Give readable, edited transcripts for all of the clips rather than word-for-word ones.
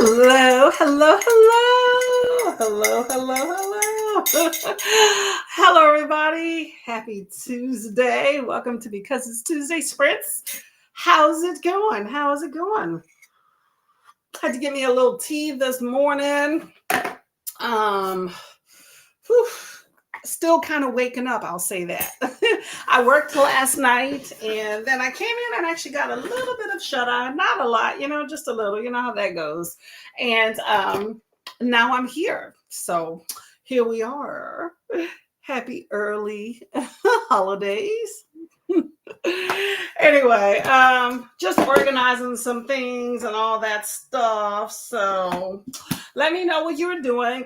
Hello, hello, hello, hello, hello, hello. Hello, everybody. Happy Tuesday. Welcome to Because It's Tuesday Sprints. How's it going? How is it going? Had to give me a little tea this morning. Um, whew, Still kind of waking up, I'll say that. I worked last night and then I came in and actually got a little bit of shut eye, not a lot, just a little, you know how that goes. And now I'm here. So here we are. Happy early holidays. Anyway, just organizing some things and all that stuff. So let me know what you're doing.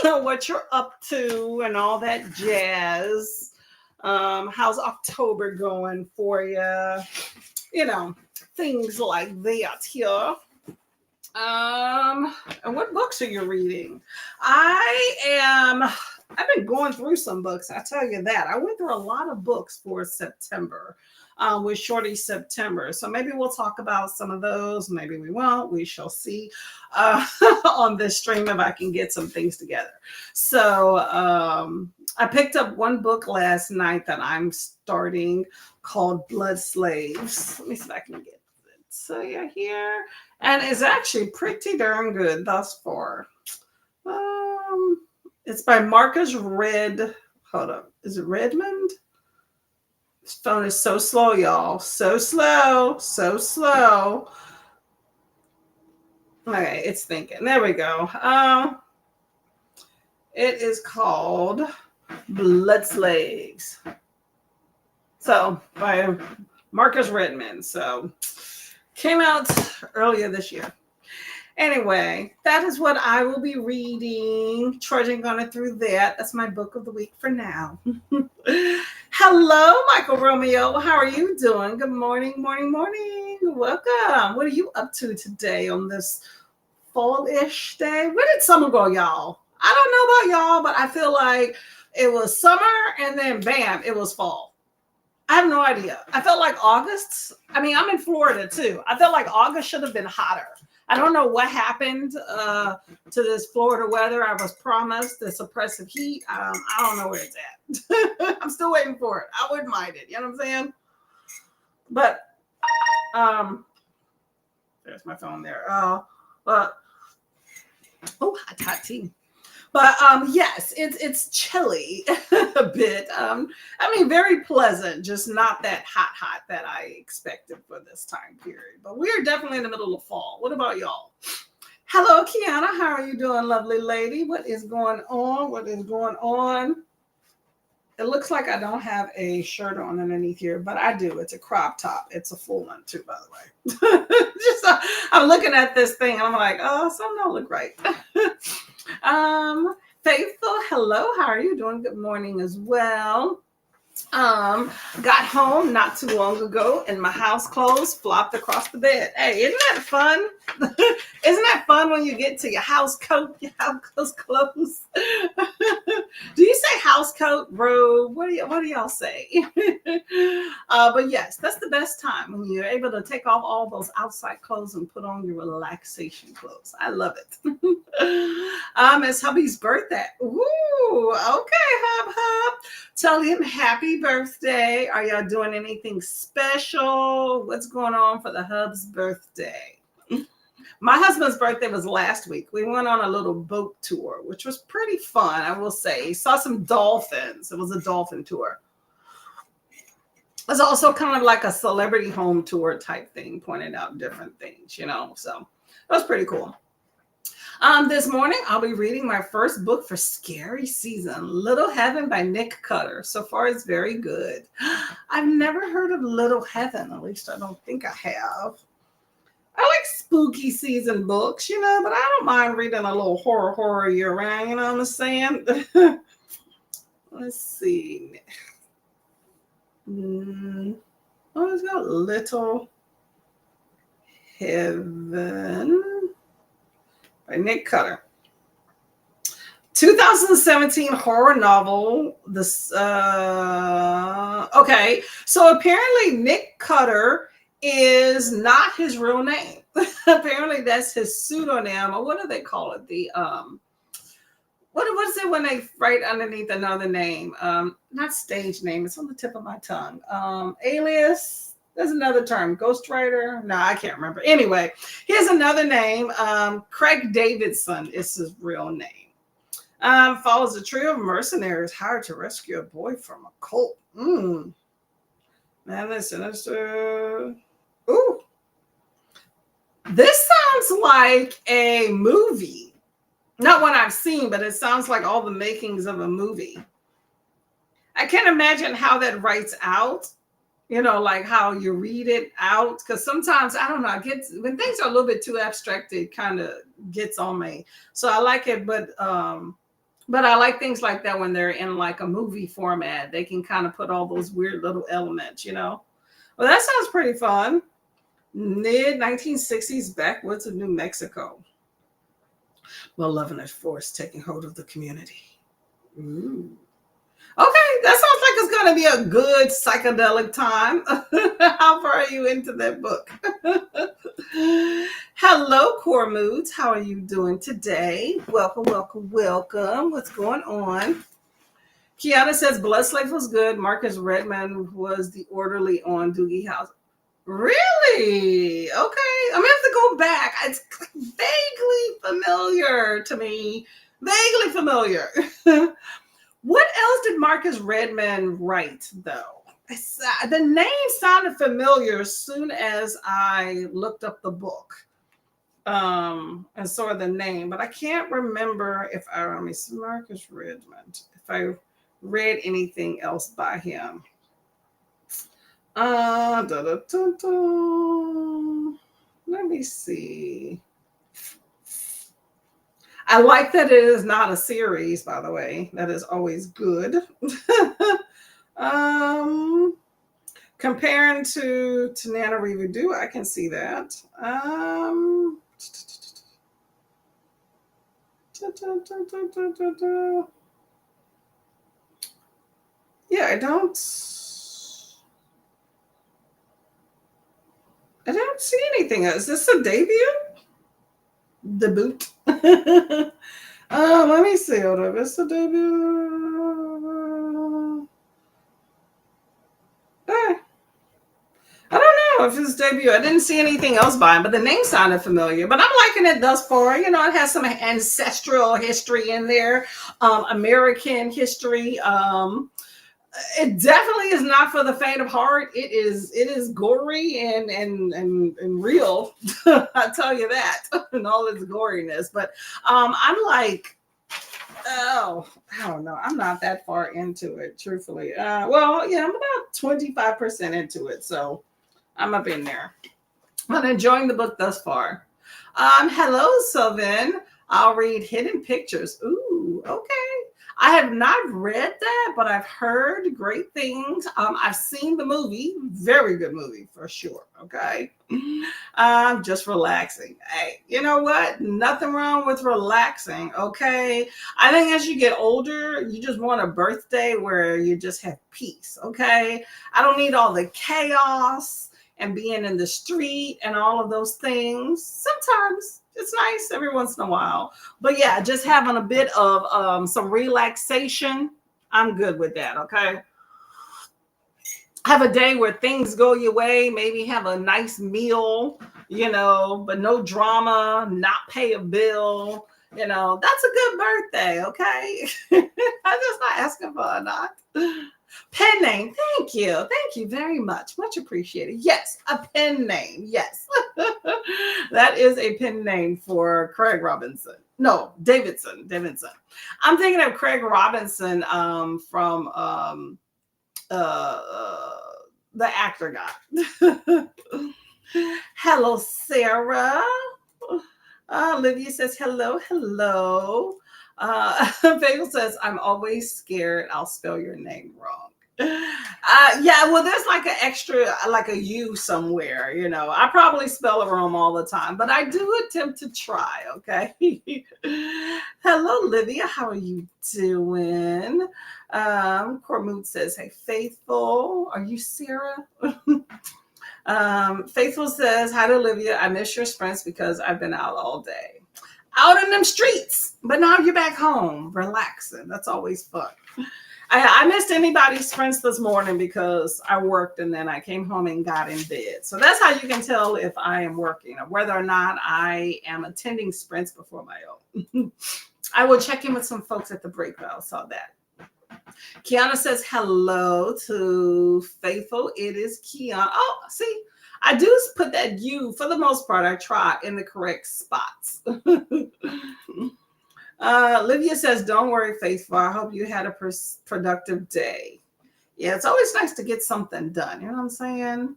What you're up to and all that jazz. How's October going for you? Things like that here. And what books are you reading? I've been going through some books. I tell you that. I went through a lot of books for September. With Shorty September. So maybe we'll talk about some of those. Maybe we won't. We shall see on this stream if I can get some things together. So I picked up one book last night that I'm starting called Blood Slaves. Let me see if I can get it. So yeah, here. And it's actually pretty darn good thus far. It's by Marcus Red. Hold up. Is it Redmond? This phone is so slow, y'all. So slow. So slow. Okay, it's thinking. There we go. It is called Blood Slaves. So by Marcus Redmond. So came out earlier this year. Anyway, that is what I will be reading, trudging on it through that. That's my book of the week for now. Hello, Michael Romeo. How are you doing? Good morning, morning, morning. Welcome. What are you up to today on this fall-ish day? Where did summer go, y'all? I don't know about y'all, but I feel like it was summer and then bam, it was fall. I have no idea. I felt like August. I'm in Florida too. I felt like August should have been hotter. I don't know what happened to this Florida weather. I was promised this oppressive heat. I don't know where it's at. I'm still waiting for it. I wouldn't mind it. You know what I'm saying? But there's my phone there. Hot tea. But yes, it's chilly a bit. Very pleasant, just not that hot that I expected for this time period. But we're definitely in the middle of fall. What about y'all? Hello, Kiana. How are you doing, lovely lady? What is going on? What is going on? It looks like I don't have a shirt on underneath here, but I do. It's a crop top. It's a full one too, by the way. I'm looking at this thing and I'm like, oh, something don't look right. Faithful, hello. How are you doing? Good morning as well. Got home not too long ago and my house clothes flopped across the bed. Hey, isn't that fun? Isn't that fun when you get to your house coat, your house clothes? Do you say house coat, robe? What do y'all say? But yes, that's the best time when you're able to take off all those outside clothes and put on your relaxation clothes. I love it. It's hubby's birthday. Ooh, okay, hub. Tell him happy birthday. Are y'all doing anything special? What's going on for the hub's birthday? My husband's birthday was last week. We went on a little boat tour, which was pretty fun, I will say. Saw some dolphins. It was a dolphin tour. It was also kind of like a celebrity home tour type thing, pointing out different things, So it was pretty cool. This morning, I'll be reading my first book for scary season, Little Heaven by Nick Cutter. So far, it's very good. I've never heard of Little Heaven. At least I don't think I have. I like spooky season books, but I don't mind reading a little horror year round, you know what I'm saying? Let's see. It's got Little Heaven by Nick Cutter. 2017 horror novel. Okay, so apparently Nick Cutter is not his real name. Apparently that's his pseudonym, or what do they call it? The what is it when they write underneath another name? Not stage name, it's on the tip of my tongue. Alias. There's another term. Ghostwriter. No, I can't remember. Anyway, here's another name. Craig Davidson is his real name. Follows a trio of mercenaries hired to rescue a boy from a cult. Man, that's sinister. Ooh, this sounds like a movie. Not one I've seen, but it sounds like all the makings of a movie. I can't imagine how that writes out, like how you read it out. Because sometimes, I don't know, when things are a little bit too abstract, it kind of gets on me. So I like it, but I like things like that when they're in like a movie format. They can kind of put all those weird little elements. Well, that sounds pretty fun. Mid 1960s backwoods of New Mexico. Malevolent force taking hold of the community. Ooh. Okay, that sounds like it's going to be a good psychedelic time. How far are you into that book? Hello, Core Moods. How are you doing today? Welcome, welcome, welcome. What's going on? Kiana says Bloodslave was good. Marcus Redman was the orderly on Doogie House. Really? Okay. I'm going to have to go back. It's vaguely familiar to me. Vaguely familiar. What else did Marcus Redman write, though? The name sounded familiar as soon as I looked up the book and saw the name, but I can't remember if let me see, Marcus Redman, if I read anything else by him. Let me see. I like that it is not a series, by the way. That is always good. Comparing to NaNoWriMo, I can see that. Yeah, I don't see anything. Is this a debut? Debut. Let me see. Hold up. It's a debut. I don't know if it's debut. I didn't see anything else by him, but the name sounded familiar. But I'm liking it thus far. It has some ancestral history in there, American history. It definitely is not for the faint of heart. It is gory and real. I tell you that, and all its goriness. But I'm like, I don't know. I'm not that far into it, truthfully. I'm about 25% into it, so I'm up in there. I'm enjoying the book thus far. Hello, Sylvan. I'll read Hidden Pictures. Ooh, okay. I have not read that, but I've heard great things. I've seen the movie. Very good movie for sure. Okay. Just relaxing. Hey, you know what? Nothing wrong with relaxing. Okay. I think as you get older, you just want a birthday where you just have peace. Okay. I don't need all the chaos and being in the street and all of those things. Sometimes it's nice every once in a while. But yeah, just having a bit of some relaxation, I'm good with that, okay? Have a day where things go your way, maybe have a nice meal, but no drama, not pay a bill. That's a good birthday, okay? I'm just not asking for a lot. Pen name. Thank you. Thank you very much. Much appreciated. Yes, a pen name. Yes. That is a pen name for Craig Robinson. No, Davidson. I'm thinking of Craig Robinson from the actor guy. Hello, Sarah. Olivia says hello. Bagel says, I'm always scared I'll spell your name wrong. Well, there's like an extra, like a U somewhere, I probably spell it wrong all the time, but I do attempt to try, okay? Hello, Livia. How are you doing? Cormoot says, hey, Faithful. Are you Sarah? Faithful says, hi to Olivia. I miss your sprints because I've been out all day. Out in them streets. But now you're back home, relaxing. That's always fun. I missed anybody's sprints this morning because I worked and then I came home and got in bed. So that's how you can tell if I am working or whether or not I am attending sprints before my own. I will check in with some folks at the break, though. I saw that. Kiana says hello to Faithful. It is Kiana. Oh, see, I do put that U for the most part. I try in the correct spots. Livia says, don't worry, Faithful. I hope you had a productive day. Yeah, it's always nice to get something done. You know what I'm saying?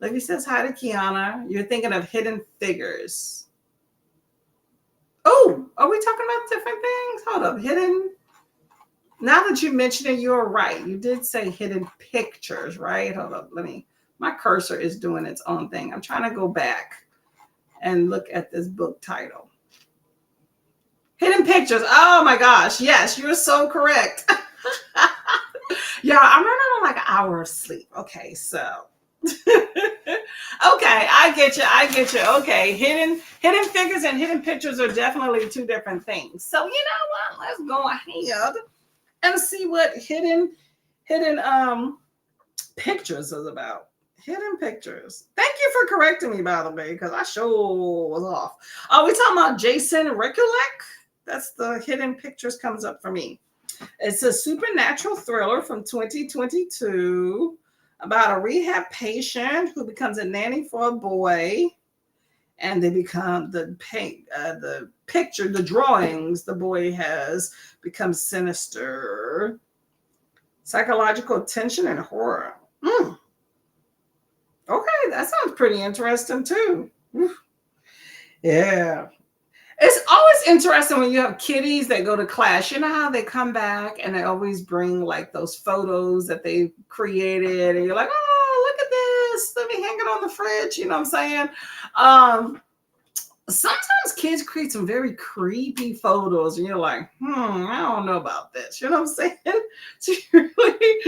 Livia says, hi to Kiana. You're thinking of Hidden Figures. Oh, are we talking about different things? Hold up. Hidden. Now that you mention it, you're right. You did say Hidden Pictures, right? Hold up. My cursor is doing its own thing. I'm trying to go back and look at this book title. Hidden Pictures. Oh my gosh. Yes, you're so correct. Yeah, I'm running on like an hour of sleep. Okay, so. Okay, I get you. Okay, hidden figures and hidden pictures are definitely two different things. So you know what? Let's go ahead and see what hidden pictures is about. Hidden Pictures. Thank you for correcting me, by the way, because I sure was off. Oh, we talking about Jason Rekulek? That's the Hidden Pictures comes up for me. It's a supernatural thriller from 2022 about a rehab patient who becomes a nanny for a boy, and they become the picture, the drawings the boy has become sinister, psychological tension, and horror. Okay, that sounds pretty interesting too. Yeah. It's always interesting when you have kiddies that go to class. You know how they come back and they always bring like those photos that they created, and you're like, oh, look at this. Let me hang it on the fridge. You know what I'm saying? Sometimes kids create some very creepy photos, and you're like, I don't know about this. You know what I'm saying? So really,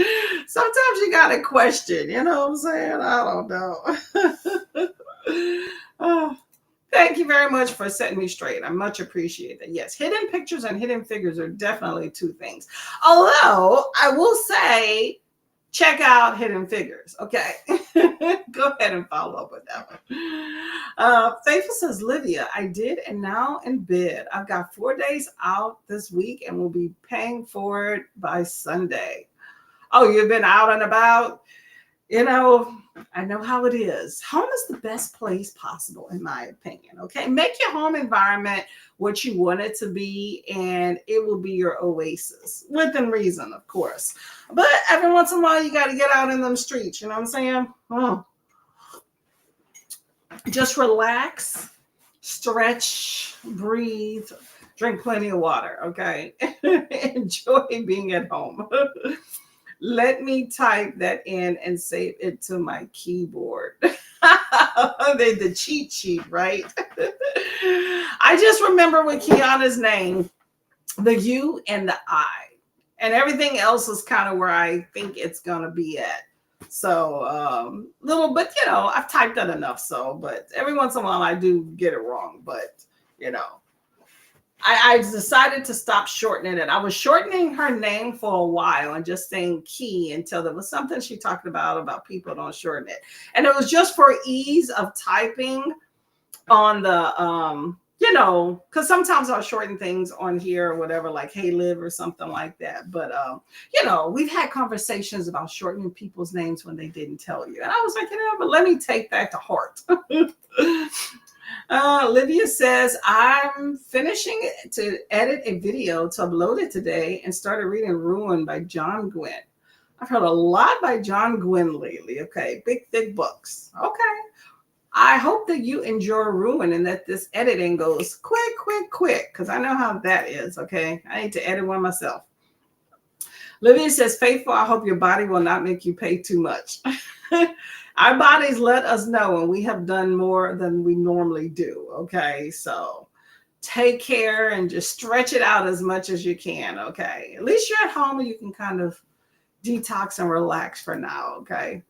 sometimes you got to question. You know what I'm saying? I don't know. Thank you very much for setting me straight. I much appreciate that. Yes, hidden pictures and hidden figures are definitely two things. Although I will say, check out Hidden Figures. Okay. Go ahead and follow up with that one. Faithful says, Livia, I did and now in bed. I've got 4 days out this week and will be paying for it by Sunday. Oh, you've been out and about? You know, I know how it is. Home is the best place possible, in my opinion. Okay. Make your home environment what you want it to be, and it will be your oasis within reason, of course. But every once in a while, you got to get out in them streets. You know what I'm saying? Just relax, stretch, breathe, drink plenty of water. Okay. Enjoy being at home. Let me type that in and save it to my keyboard. The cheat sheet, right? I just remember with Kiana's name, the U and the I, and everything else is kind of where I think it's going to be at. So, little, but you know, I've typed that enough. So, but every once in a while I do get it wrong, but you know. I decided to stop shortening it. I was shortening her name for a while and just saying Key until there was something she talked about people don't shorten it. And it was just for ease of typing on the, you know, because sometimes I'll shorten things on here or whatever, like Hey Liv or something like that. But, you know, we've had conversations about shortening people's names when they didn't tell you. And I was like, you know, but let me take that to heart. Lydia says, I'm finishing to edit a video to upload it today and started reading Ruin by John Gwynne. I've heard a lot by John Gwynne lately. Okay, big, thick books. Okay. I hope that you enjoy Ruin and that this editing goes quick, because I know how that is. Okay, I need to edit one myself. Lydia says, Faithful, I hope your body will not make you pay too much. Our bodies let us know when we have done more than we normally do. Okay, so take care and just stretch it out as much as you can. Okay, at least you're at home and you can kind of detox and relax for now. Okay.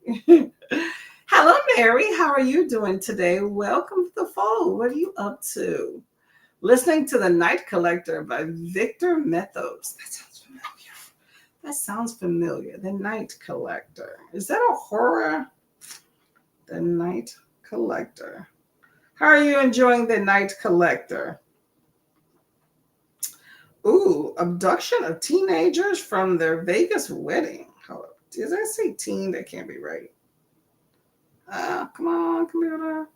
Hello, Mary. How are you doing today? Welcome to the fold. What are you up to? Listening to The Night Collector by Victor Methos. That sounds familiar. That sounds familiar. The Night Collector. Is that a horror? The Night Collector. How are you enjoying The Night Collector? Ooh, abduction of teenagers from their Vegas wedding. Hold up. Did I say teen? That can't be right. Come on, computer.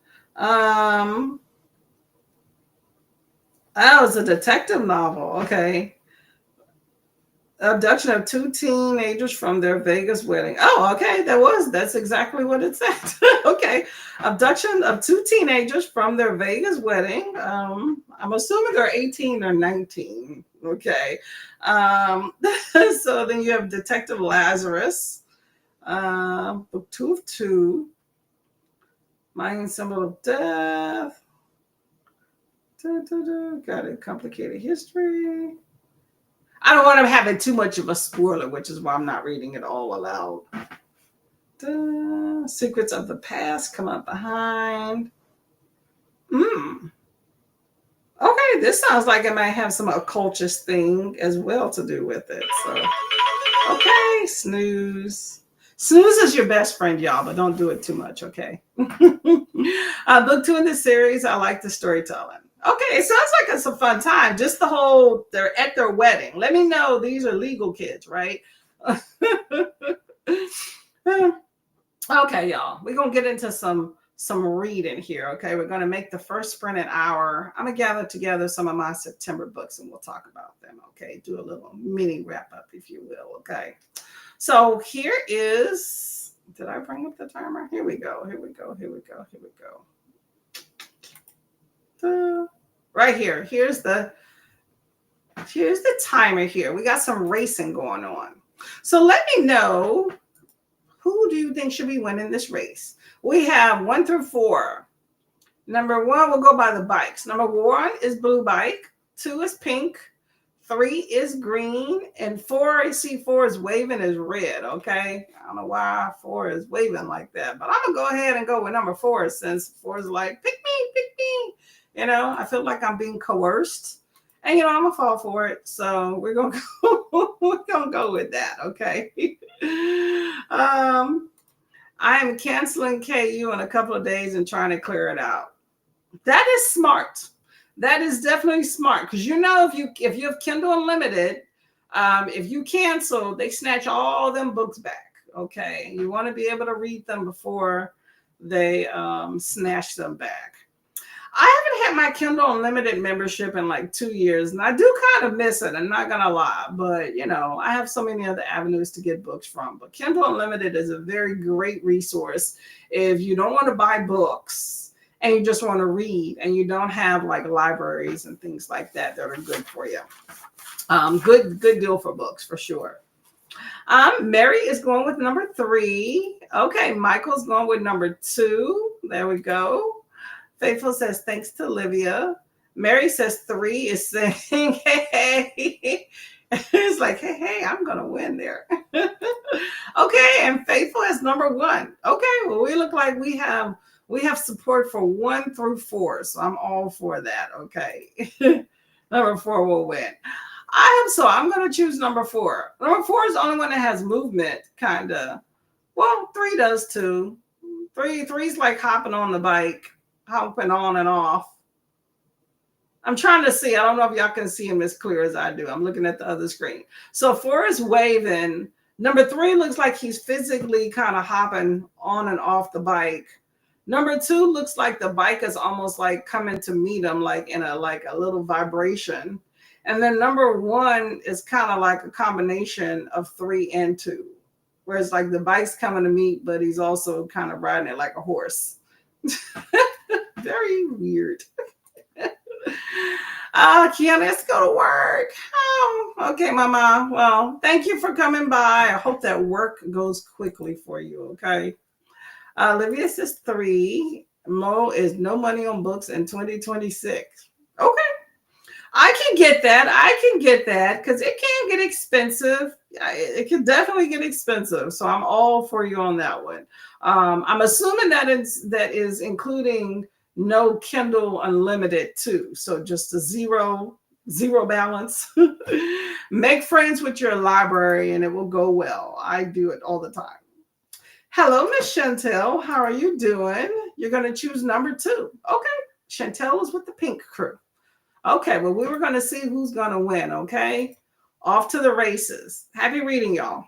That was a detective novel. Okay. Abduction of two teenagers from their Vegas wedding. Oh, okay. That's exactly what it said. Okay. Abduction of two teenagers from their Vegas wedding. I'm assuming they're 18 or 19. Okay. So then you have Detective Lazarus. Book 2 of 2. Mind Symbol of Death. Got a complicated history. I don't want to have it too much of a spoiler, which is why I'm not reading it all aloud. Secrets of the Past come up behind. Okay, this sounds like it might have some occultist thing as well to do with it. So, okay, snooze. Snooze is your best friend, y'all, but don't do it too much, okay? Book 2 in the series, I like the storytelling. Okay, it sounds like it's a fun time. Just the whole, they're at their wedding. Let me know these are legal kids, right? Okay, y'all. We're going to get into some reading here, okay? We're going to make the first sprint an hour. I'm going to gather together some of my September books and we'll talk about them, okay? Do a little mini wrap up, if you will, okay? So here is, did I bring up the timer? Here we go. Right here. Here's the timer here. We got some racing going on. So let me know, who do you think should be winning this race? We have 1 through 4. Number 1, we'll go by the bikes. Number 1 is blue bike. 2 is pink. 3 is green. And 4, I see 4 is waving is red. Okay. I don't know why 4 is waving like that, but I'm going to go ahead and go with number 4 since 4 is like, pick me. You know, I feel like I'm being coerced. And you know, I'm gonna fall for it. So we're gonna go with that, okay? I am canceling KU in a couple of days and trying to clear it out. That is smart. That is definitely smart, because you know, if you have Kindle Unlimited, if you cancel, they snatch all them books back. Okay, you want to be able to read them before they snatch them back. I haven't had my Kindle Unlimited membership in like 2 years, and I do kind of miss it. I'm not going to lie, but you know, I have so many other avenues to get books from. But Kindle Unlimited is a very great resource if you don't want to buy books and you just want to read and you don't have like libraries and things like that that are good for you. Good deal for books for sure. Mary is going with number 3. Okay, Michael's going with number 2. There we go. Faithful says, thanks to Olivia. Mary says 3 is saying, hey. It's like, hey, I'm going to win there. Okay, and Faithful is number 1. Okay, well, we look like we have support for 1 through 4. So I'm all for that, okay. Number 4 will win. I'm going to choose number 4. Number 4 is the only one that has movement, kind of. Well, 3 does too. 3's like hopping on the bike. Hopping on and off. I'm trying to see. I don't know if y'all can see him as clear as I do. I'm looking at the other screen. So 4 is waving. Number 3 looks like he's physically kind of hopping on and off the bike. Number 2 looks like the bike is almost like coming to meet him, like in a little vibration. And then number 1 is kind of like a combination of 3 and 2, where it's like the bike's coming to meet, but he's also kind of riding it like a horse. Very weird. Kiana, let's go to work. Oh, okay, Mama. Well, thank you for coming by. I hope that work goes quickly for you, okay? Olivia says 3. Mo is no money on books in 2026. Okay. I can get that. I can get that because it can get expensive. It can definitely get expensive. So I'm all for you on that one. I'm assuming that is including no Kindle Unlimited too. So just a zero balance. Make friends with your library and it will go well. I do it all the time. Hello, Miss Chantel. How are you doing? You're going to choose number two. Okay. Chantel is with the pink crew. Okay, well, we were going to see who's going to win. Okay. Off to the races. Happy reading, y'all.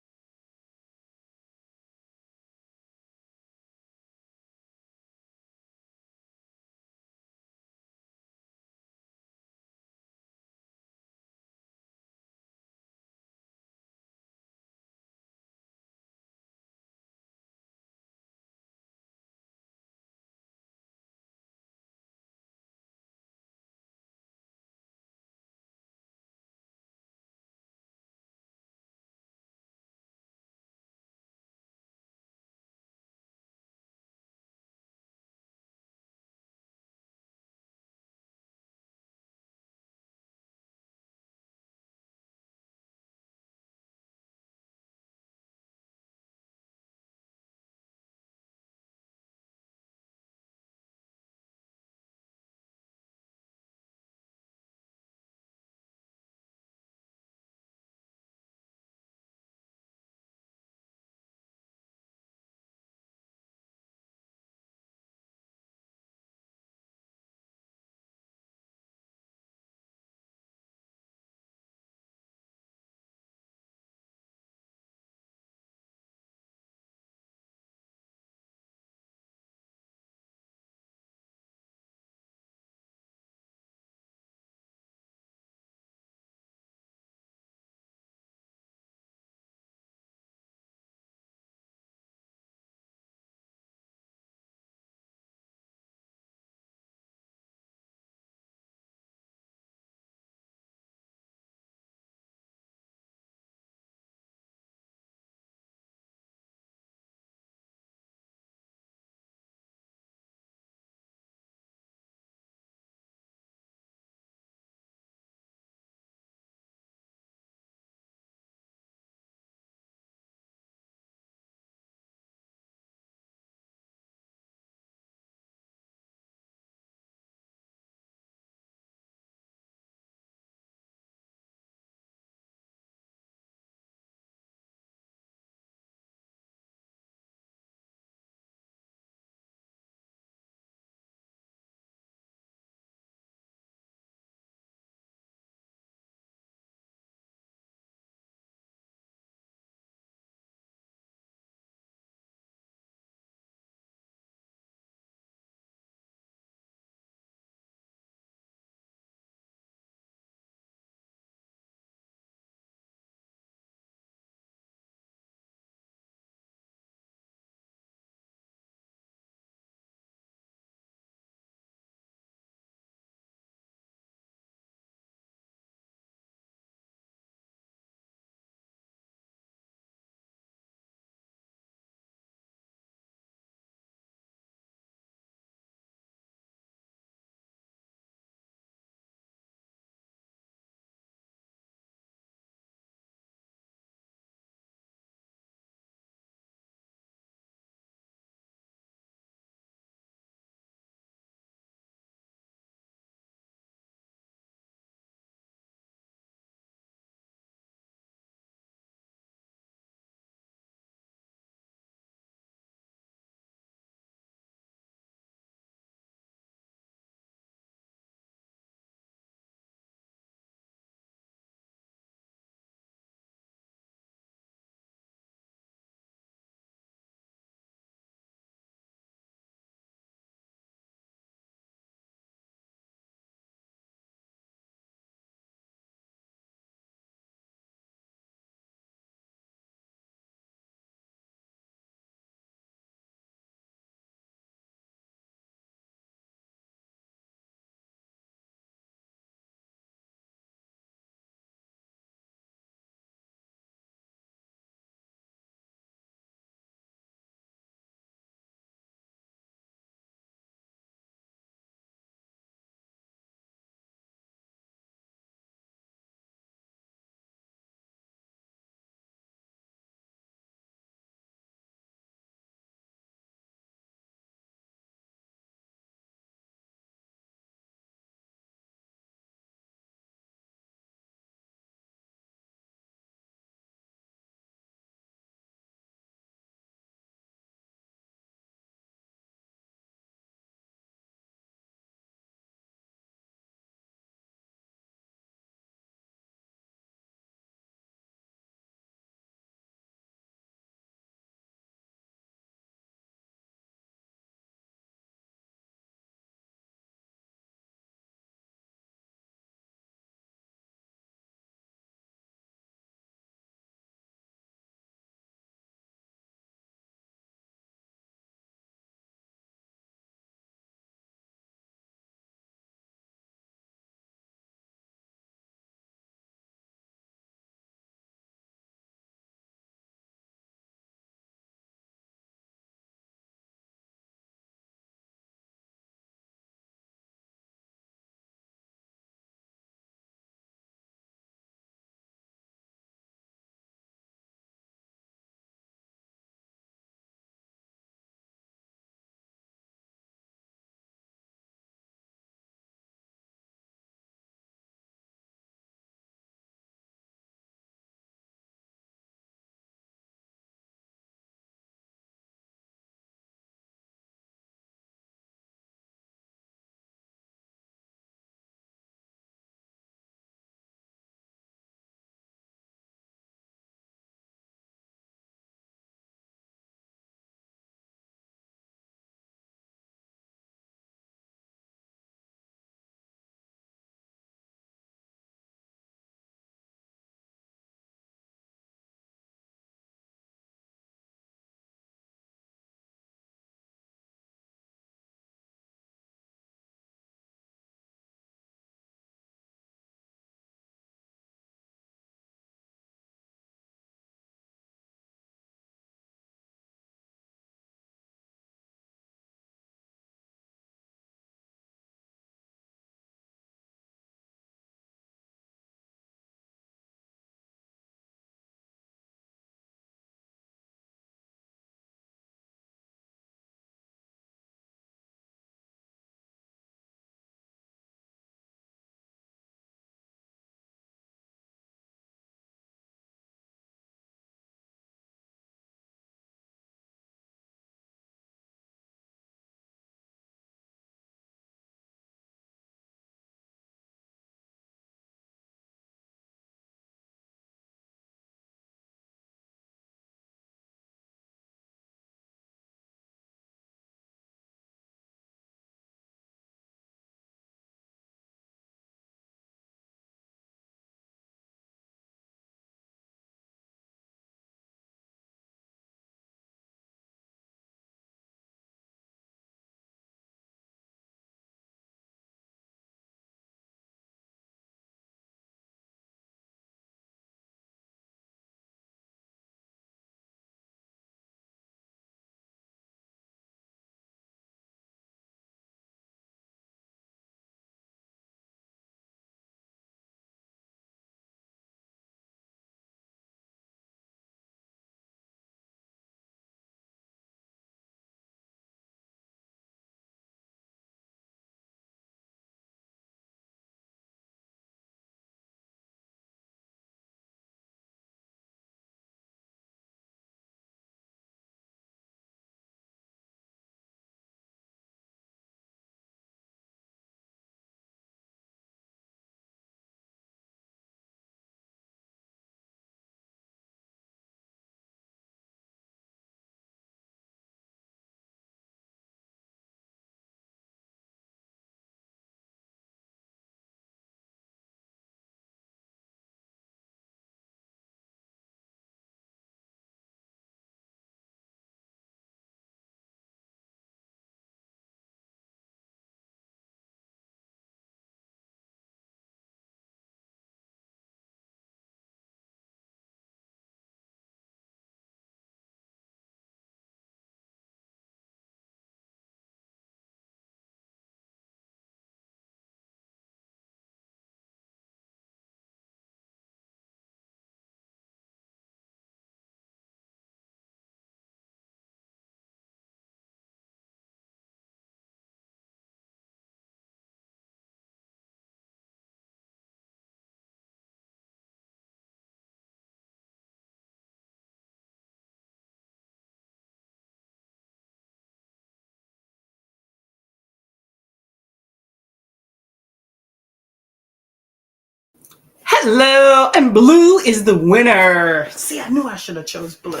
Hello, and blue is the winner. See, I knew I should have chose blue.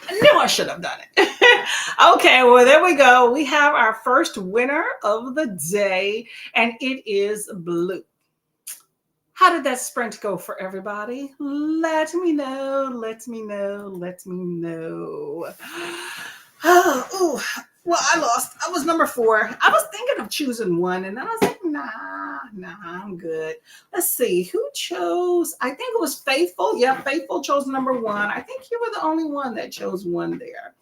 I knew I should have done it. Okay, well, there we go. We have our first winner of the day, and it is blue. How did that sprint go for everybody? Let me know. Let me know. Let me know. Oh, well, I lost. I was number 4. I was thinking of choosing one, and then I was like, nah, I'm good. Let's see. Who chose? I think it was Faithful. Yeah, Faithful chose number 1. I think you were the only one that chose 1 there.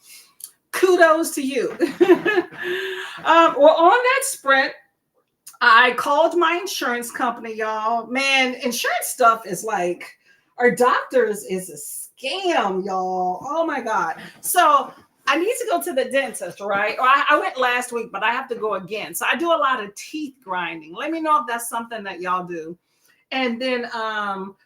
Kudos to you. Well, on that sprint, I called my insurance company, y'all. Man, insurance stuff is like, our doctors is a scam, y'all. Oh my God. So I need to go to the dentist, right? Or I went last week, but I have to go again. So I do a lot of teeth grinding. Let me know if that's something that y'all do. And then,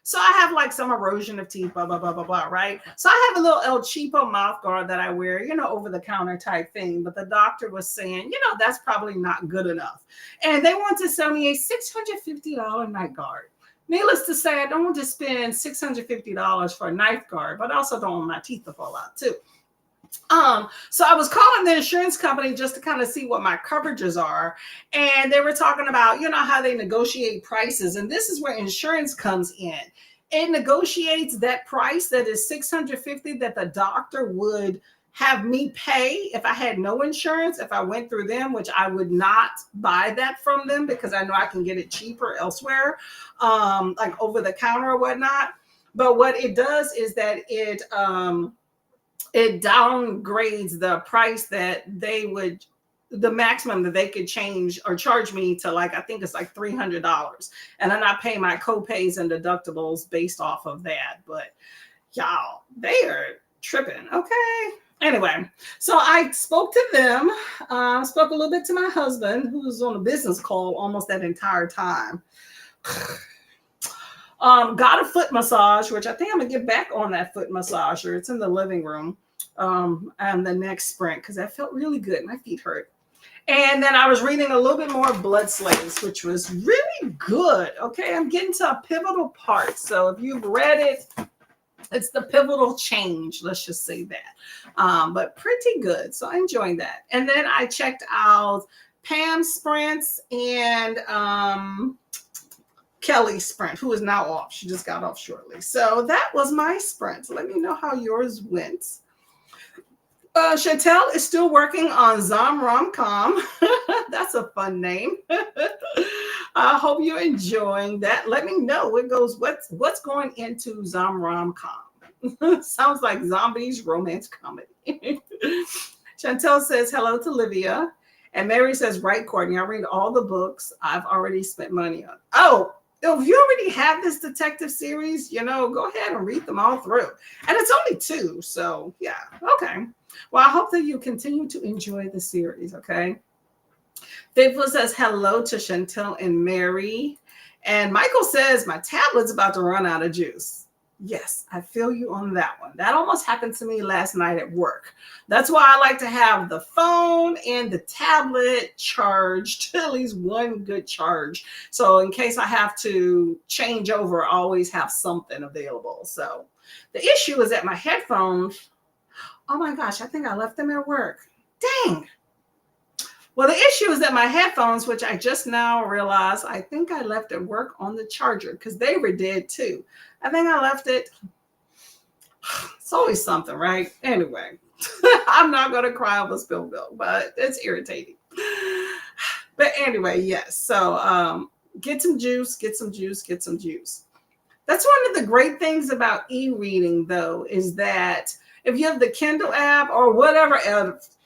so I have like some erosion of teeth, blah, blah, blah, blah, blah, right? So I have a little El Cheapo mouth guard that I wear, over the counter type thing. But the doctor was saying, that's probably not good enough. And they want to sell me a $650 night guard. Needless to say, I don't want to spend $650 for a night guard, but I also don't want my teeth to fall out too. So I was calling the insurance company just to kind of see what my coverages are. And they were talking about, how they negotiate prices. And this is where insurance comes in. It negotiates that price that is $650 that the doctor would have me pay if I had no insurance, if I went through them, which I would not buy that from them because I know I can get it cheaper elsewhere, like over the counter or whatnot. But what it does is that it downgrades the price that the maximum that they could change or charge me to, like, I think it's like $300. And then I pay my co-pays and deductibles based off of that. But y'all, they are tripping. Okay. Anyway, so I spoke to them, spoke a little bit to my husband, who was on a business call almost that entire time. Got a foot massage, which I think I'm gonna get back on that foot massager. It's in the living room and the next sprint because that felt really good. My feet hurt. And then I was reading a little bit more of Blood Slaves, which was really good. Okay, I'm getting to a pivotal part. So if you've read it, it's the pivotal change. Let's just say that. But pretty good. So I'm enjoying that. And then I checked out Pam's sprints and Kelly's sprint, who is now off. She just got off shortly. So that was my sprint. Let me know how yours went. Chantel is still working on ZomRomCom. That's a fun name. I hope you're enjoying that. Let me know what's going into ZomRomCom. Sounds like zombies romance comedy. Chantel says hello to Livia. And Mary says, right, Courtney, I read all the books I've already spent money on. Oh, if you already have this detective series, go ahead and read them all through. And it's only 2. So, yeah. Okay. Well, I hope that you continue to enjoy the series. Okay. Faithful says hello to Chantel and Mary. And Michael says, my tablet's about to run out of juice. Yes, I feel you on that one. That almost happened to me last night at work. That's why I like to have the phone and the tablet charged, at least one good charge. So in case I have to change over, I always have something available. So the issue is that my headphones, oh my gosh, I think I left them at work. Dang. Well, the issue is that my headphones, which I just now realized, I think I left at work on the charger because they were dead too. I think I left it. It's always something, right? Anyway, I'm not going to cry over spilled milk, but it's irritating. But anyway, yes. So get some juice, get some juice, get some juice. That's one of the great things about e-reading, though, is that if you have the Kindle app or whatever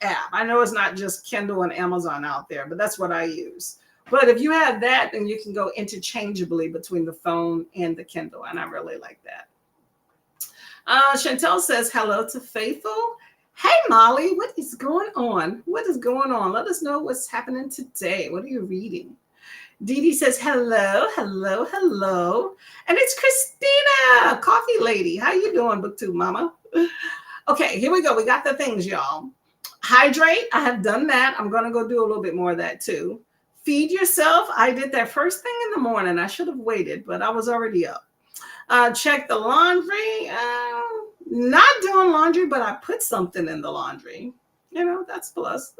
app, I know it's not just Kindle and Amazon out there, but that's what I use. But if you have that, then you can go interchangeably between the phone and the Kindle, and I really like that. Chantel says hello to Faithful. Hey, Molly, what is going on? What is going on? Let us know what's happening today. What are you reading? Dee Dee says hello, hello, hello. And it's Christina, coffee lady. How you doing, BookTube mama? Okay, here we go. We got the things, y'all. Hydrate. I have done that. I'm going to go do a little bit more of that too. Feed yourself. I did that first thing in the morning. I should have waited, but I was already up. Check the laundry. Not doing laundry, but I put something in the laundry. That's plus.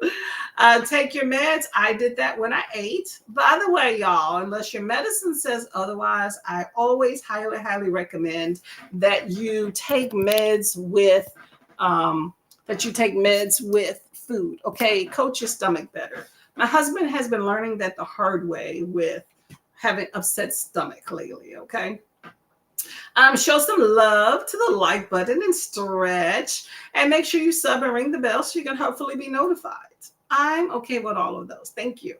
Take your meds. I did that when I ate. By the way, y'all, unless your medicine says otherwise, I always highly, highly recommend that you take meds with food. Okay, coat your stomach better. My husband has been learning that the hard way with having upset stomach lately. Okay. Show some love to the like button and stretch, and make sure you sub and ring the bell so you can hopefully be notified. I'm okay with all of those. Thank you.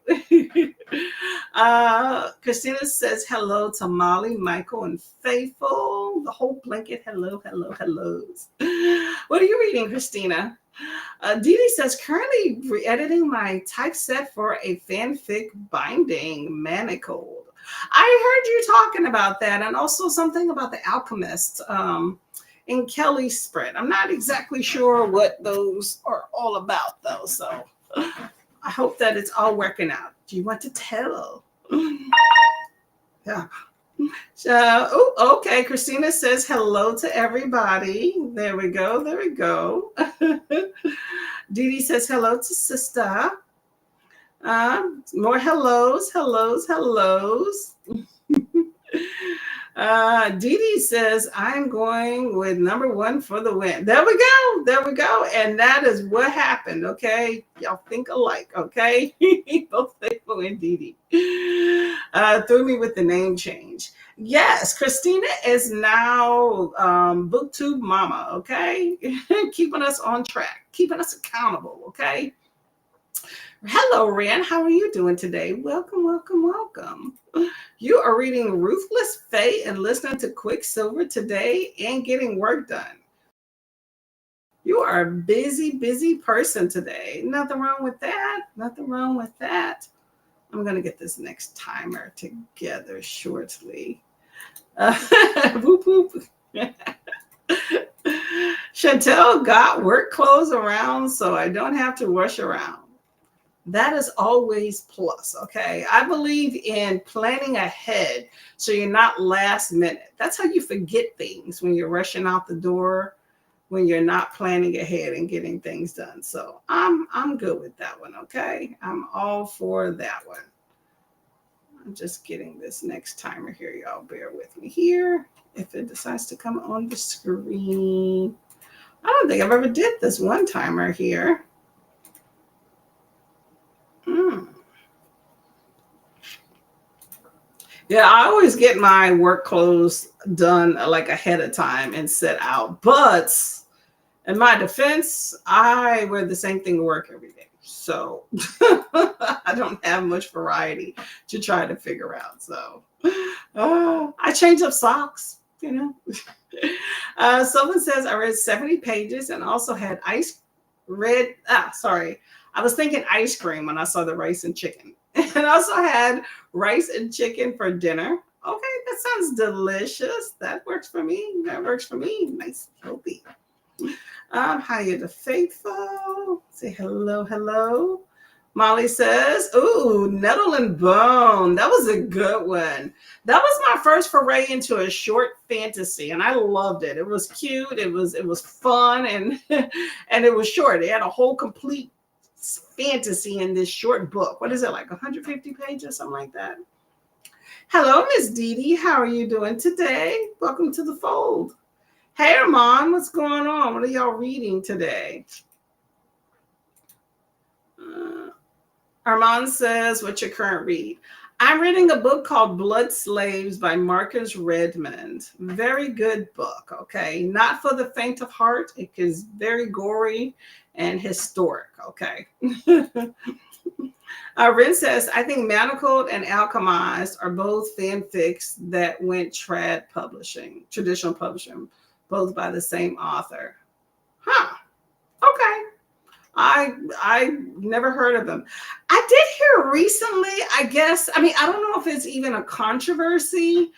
Christina says hello to Molly, Michael, and Faithful. The whole blanket. Hello, hello, hellos. What are you reading, Christina? Dee Dee says, currently re-editing my typeset for a fanfic binding, Manacled. I heard you talking about that, and also something about the Alchemist in Kelly's spread. I'm not exactly sure what those are all about, though. So I hope that it's all working out. Do you want to tell? Yeah. Okay. Christina says hello to everybody. There we go. There we go. Dee Dee says hello to sister. More hellos, hellos, hellos. Dee Dee says, I'm going with number one for the win. There we go. There we go. And that is what happened. Okay. Y'all think alike. Okay. Both Faithful and Dee Dee. Threw me with the name change. Yes. Christina is now BookTube Mama. Okay. Keeping us on track, keeping us accountable. Okay. Hello, Ren. How are you doing today? Welcome, welcome, welcome. You are reading Ruthless Fate and listening to Quicksilver today and getting work done. You are a busy, busy person today. Nothing wrong with that. Nothing wrong with that. I'm going to get this next timer together shortly. Whoop, whoop. Chantel got work clothes around so I don't have to rush around. That is always plus. Okay. I believe in planning ahead so you're not last minute. That's how you forget things when you're rushing out the door, when you're not planning ahead and getting things done. So I'm good with that one. Okay. I'm all for that one. I'm just getting this next timer here. Y'all bear with me here. If it decides to come on the screen. I don't think I've ever did this one timer here. Yeah, I always get my work clothes done like ahead of time and set out. But in my defense, I wear the same thing to work every day. So I don't have much variety to try to figure out. So I change up socks, Someone says I read 70 pages and also had I was thinking ice cream when I saw the rice and chicken. And also had rice and chicken for dinner. Okay, that sounds delicious. That works for me. That works for me. Nice, healthy. Hiya to Faithful. Say hello, hello. Molly says, ooh, Nettle and Bone. That was a good one. That was my first foray into a short fantasy, and I loved it. It was cute. It was fun, and and it was short. It had a whole complete fantasy in this short book. What is it, like 150 pages, something like that? Hello, Miss Dee Dee. How are you doing today? Welcome to the fold. Hey, Armand, what's going on? What are y'all reading today? Armand says, what's your current read? I'm reading a book called Blood Slaves by Marcus Redmond. Very good book, okay? Not for the faint of heart. It is very gory and historic, okay? Ren says, I think Manacled and Alchemized are both fanfics that went traditional publishing, both by the same author. Huh. Okay. I never heard of them. I did hear recently, I don't know if it's even a controversy,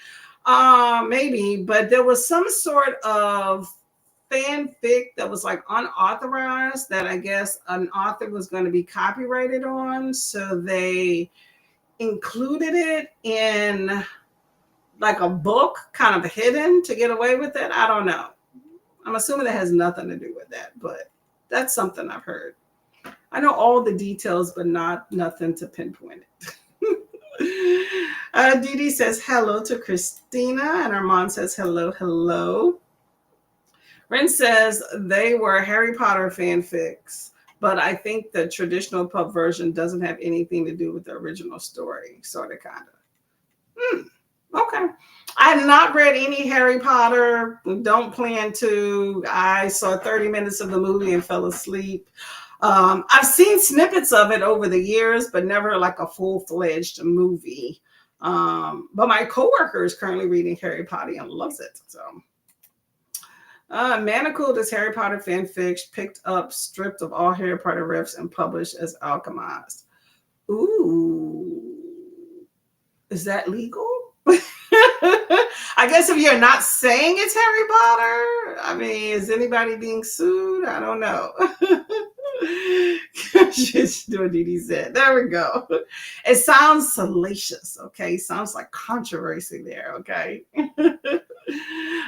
maybe, but there was some sort of fanfic that was like unauthorized that I guess an author was going to be copyrighted on. So they included it in like a book kind of hidden to get away with it. I don't know. I'm assuming it has nothing to do with that, but that's something I've heard. I know all the details, but nothing to pinpoint it. Dee Dee says hello to Christina, and Armand says hello, hello. Ren says they were Harry Potter fanfics, but I think the traditional pub version doesn't have anything to do with the original story, sort of, kind of. Okay. I have not read any Harry Potter. Don't plan to. I saw 30 minutes of the movie and fell asleep. I've seen snippets of it over the years, but never like a full-fledged movie. But my coworker is currently reading Harry Potter and loves it. So, Manacled is Harry Potter fanfic picked up, stripped of all Harry Potter riffs, and published as Alchemized. Ooh, is that legal? I guess if you're not saying it's Harry Potter, I mean, is anybody being sued? I don't know. Just doing Dee said. There we go. It sounds salacious, okay? Sounds like controversy there, okay?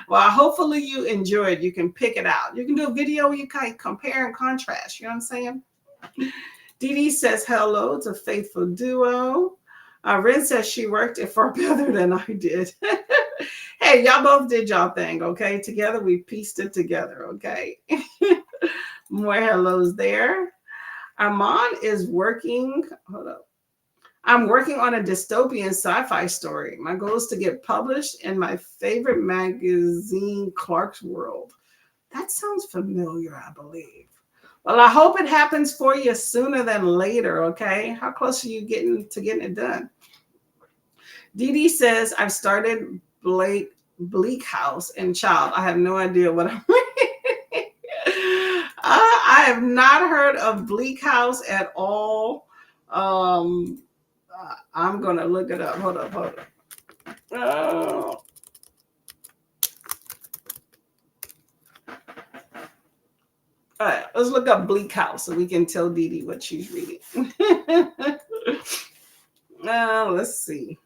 Well, hopefully you enjoyed. You can pick it out. You can do a video where you kind of compare and contrast. You know what I'm saying? Dee says hello to Faithful Duo. Ren says she worked it far better than I did. Hey, y'all both did y'all thing, okay? Together, we pieced it together, okay? More hellos there. Armand is working. Hold up. I'm working on a dystopian sci-fi story. My goal is to get published in my favorite magazine, Clarkesworld. That sounds familiar, I believe. Well, I hope it happens for you sooner than later, okay? How close are you getting it done? Dee says, I've started Bleak House and Child. I have no idea what I'm reading. I have not heard of Bleak House at all. I'm going to look it up. Hold up. All right, let's look up Bleak House so we can tell Dee what she's reading. Let's see.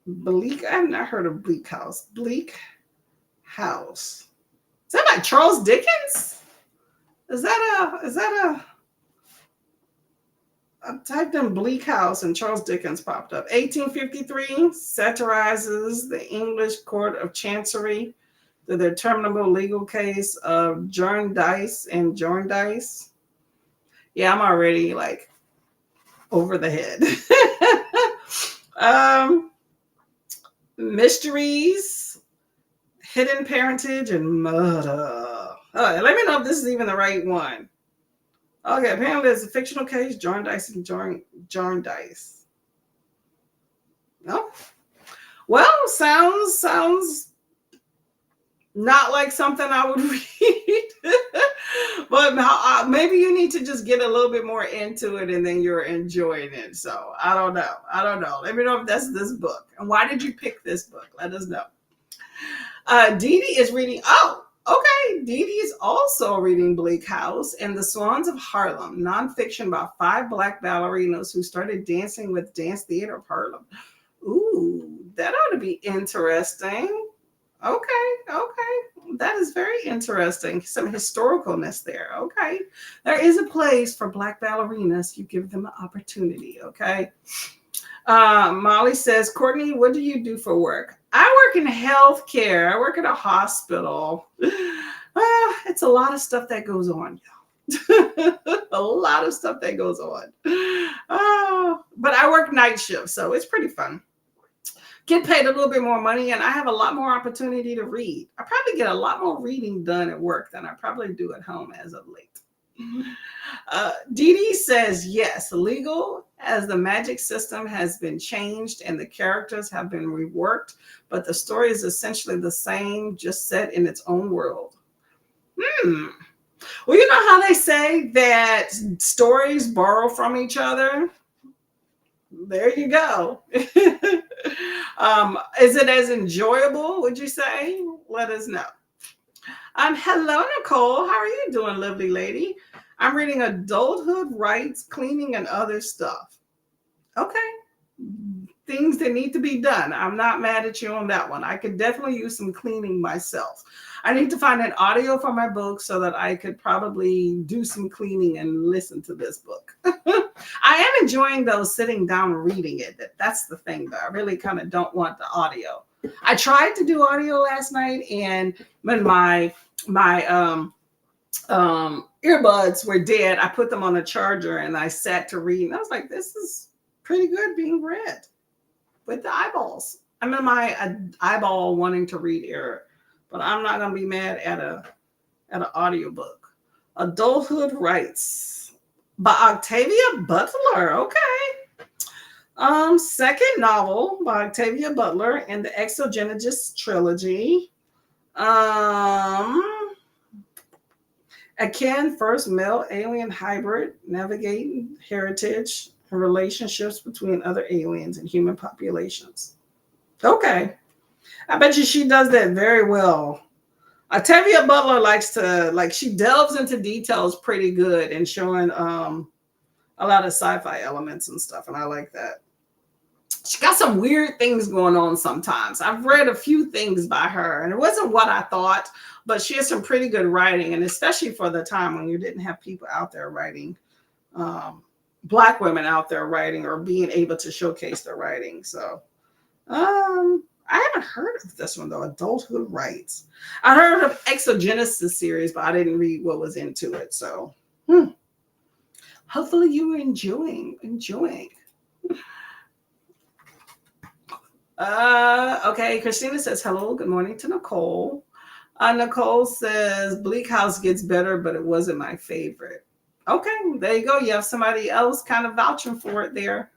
Bleak. I have not heard of Bleak House. Bleak House. Is that like Charles Dickens? Is that I typed in Bleak House and Charles Dickens popped up. 1853 satirizes the English Court of Chancery, the determinable legal case of Jarndyce and Jarndyce. Yeah, I'm already like over the head. Mysteries, hidden parentage, and murder. Let me know if this is even the right one. Okay, apparently it's a fictional case, Jarndyce and Jarndyce. No? Well, sounds not like something I would read. But maybe you need to just get a little bit more into it and then you're enjoying it. So I don't know. Let me know if that's this book. And why did you pick this book? Let us know. Dee is reading. Oh, okay. Dee is also reading Bleak House and The Swans of Harlem, nonfiction about 5 Black ballerinas who started dancing with Dance Theater of Harlem. Ooh, that ought to be interesting. Okay. That is very interesting. Some historicalness there. Okay. There is a place for Black ballerinas. You give them an opportunity. Okay. Molly says, Courtney, what do you do for work? I work in healthcare. I work at a hospital. It's a lot of stuff that goes on, y'all. A lot of stuff that goes on. But I work night shift, so it's pretty fun. Get paid a little bit more money, and I have a lot more opportunity to read. I probably get a lot more reading done at work than I probably do at home as of late. Dee says, yes, legal as the magic system has been changed and the characters have been reworked, but the story is essentially the same, just set in its own world. Well, you know how they say that stories borrow from each other? There you go. Is it as enjoyable, would you say? Let us know. Hello, Nicole. How are you doing, lovely lady? I'm reading Adulthood Rights, Cleaning, and Other Stuff. Okay. things that need to be done. I'm not mad at you on that one. I could definitely use some cleaning myself. I need to find an audio for my book so that I could probably do some cleaning and listen to this book. I am enjoying though sitting down and reading it. That's the thing though. I really kind of don't want the audio. I tried to do audio last night, and when my earbuds were dead, I put them on a charger and I sat to read. And I was like, this is pretty good being read with the eyeballs. I'm in my eyeball wanting to read error, but I'm not going to be mad at an audiobook. Adulthood Rights by Octavia Butler. Okay. Second novel by Octavia Butler in the Exogenesis trilogy. Akin, first male alien hybrid, navigating heritage and relationships between other aliens and human populations. Okay. I bet you she does that very well. Octavia Butler likes to, she delves into details pretty good and showing a lot of sci-fi elements and stuff, and I like that. She got some weird things going on sometimes. I've read a few things by her, and it wasn't what I thought, but she has some pretty good writing, and especially for the time when you didn't have people out there writing, Black women out there writing or being able to showcase their writing. So I haven't heard of this one, though, Adulthood Rights. I heard of Exogenesis series, but I didn't read what was into it. So hopefully you were enjoying. Okay, Christina says hello. Good morning to Nicole. Nicole says Bleak House gets better, but it wasn't my favorite. Okay, there you go. You have somebody else kind of vouching for it there.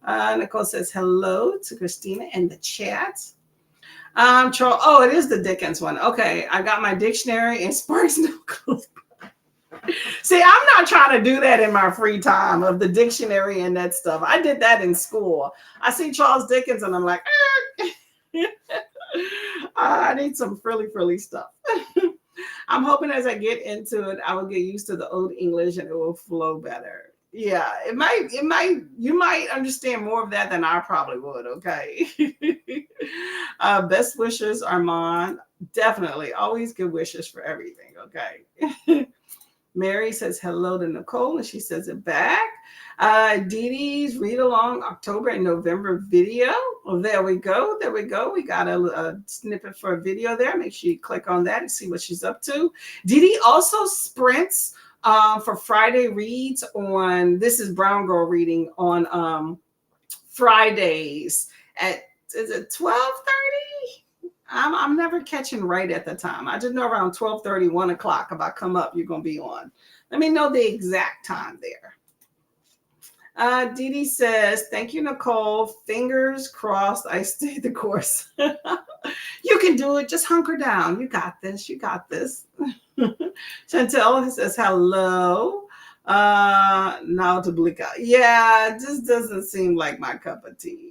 Nicole says hello to Christina in the chat. Oh, it is the Dickens one. Okay, I got my dictionary and Sparks Noodles. See, I'm not trying to do that in my free time of the dictionary and that stuff. I did that in school. I see Charles Dickens and I'm like, I need some frilly stuff. I'm hoping as I get into it, I will get used to the Old English and it will flow better. Yeah, you might understand more of that than I probably would. Okay. Best wishes, Armand. Definitely. Always good wishes for everything. Okay. Mary says hello to Nicole, and she says it back. Dee Dee's read along October and November video. Well, there we go. We got a snippet for a video there. Make sure you click on that and see what she's up to. Dee Dee also sprints for Friday reads on, this is Brown Girl reading on Fridays at, is it 12:30? I'm never catching right at the time. I just know around 12:30, 1 o'clock, if I come up, you're going to be on. Let me know the exact time there. Dee Dee says, thank you, Nicole. Fingers crossed I stayed the course. You can do it. Just hunker down. You got this. Chantel says, hello. Now to Blika. Yeah, it just doesn't seem like my cup of tea.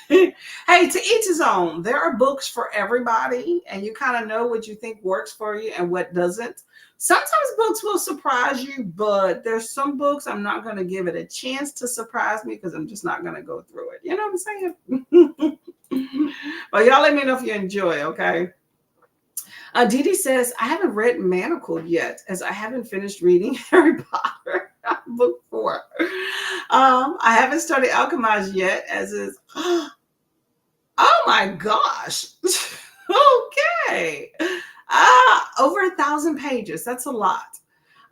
Hey, to each his own. There are books for everybody, and you kind of know what you think works for you and what doesn't. Sometimes books will surprise you, but there's some books I'm not going to give it a chance to surprise me because I'm just not going to go through it. You know what I'm saying? But y'all let me know if you enjoy, okay? Dee Dee says, I haven't read Manacled yet, as I haven't finished reading Harry Potter, book 4. I haven't started Alchemized yet, as is, oh my gosh. Okay. Over 1,000 pages. That's a lot.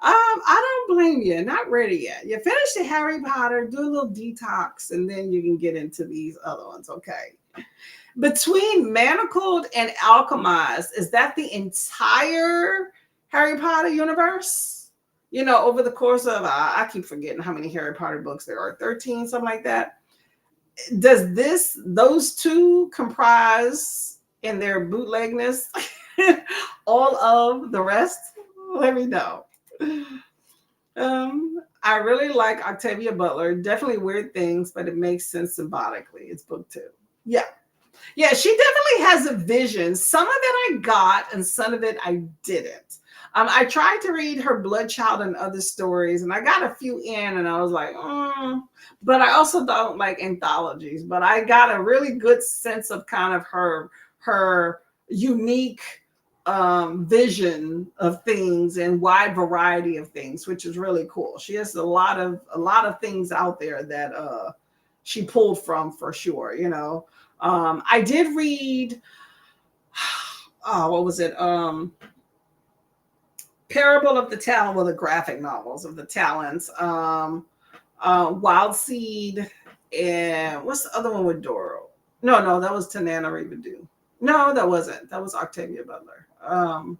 I don't blame you. Not ready yet. You finish the Harry Potter, do a little detox, and then you can get into these other ones, okay? Between Manacled and Alchemized, is that the entire Harry Potter universe? You know, over the course of, I keep forgetting how many Harry Potter books there are, 13, something like that. Does those two comprise in their bootlegness all of the rest? Let me know. I really like Octavia Butler. Definitely weird things, but it makes sense symbolically. It's book 2. Yeah. Yeah, she definitely has a vision. Some of it I got, and some of it I didn't. I tried to read her Bloodchild and other stories, and I got a few in, and I was like, but I also don't like anthologies. But I got a really good sense of kind of her unique vision of things and wide variety of things, which is really cool. She has a lot of things out there that she pulled from for sure. I did read, what was it? Parable of the Talent, well, the graphic novels of the Talents, Wild Seed, and what's the other one with Doro? No, that was Tanana Rivadu. No, that wasn't. That was Octavia Butler. I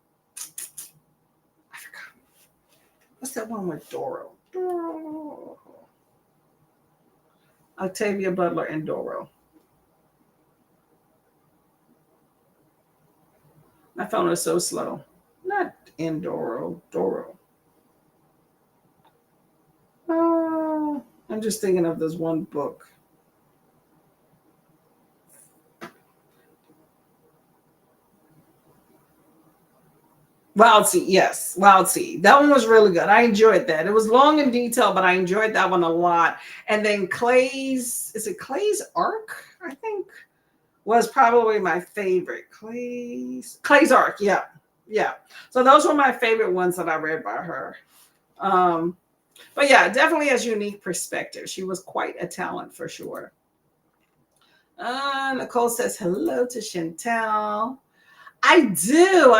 forgot. What's that one with Doro? Octavia Butler and Doro. My phone is so slow. Not in Doro. Doro. I'm just thinking of this one book. Wild Seed, yes, Wild Seed. That one was really good. I enjoyed that. It was long and detailed, but I enjoyed that one a lot. And then is it Clay's Arc? I think was probably my favorite. Clay's Arc, yeah, yeah. So those were my favorite ones that I read by her. Um, but yeah, definitely has unique perspective. She was quite a talent for sure. Nicole says hello to Chantel. I do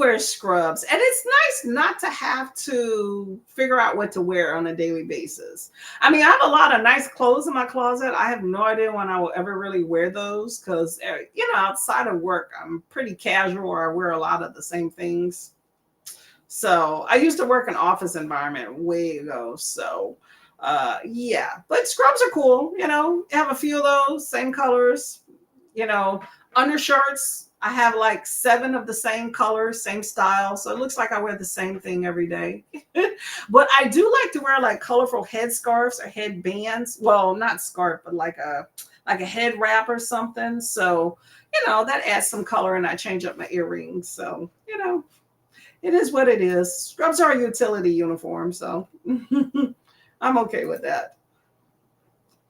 wear scrubs, and it's nice not to have to figure out what to wear on a daily basis. I mean, I have a lot of nice clothes in my closet. I have no idea when I will ever really wear those because, outside of work, I'm pretty casual or I wear a lot of the same things. So I used to work in office environment way ago. So yeah, but scrubs are cool. Have a few of those, same colors, you know, undershirts. I have like 7 of the same colors, same style. So it looks like I wear the same thing every day. But I do like to wear like colorful headscarves or headbands. Well, not scarf, but like a head wrap or something. So, that adds some color and I change up my earrings. So, it is what it is. Scrubs are a utility uniform. So I'm okay with that.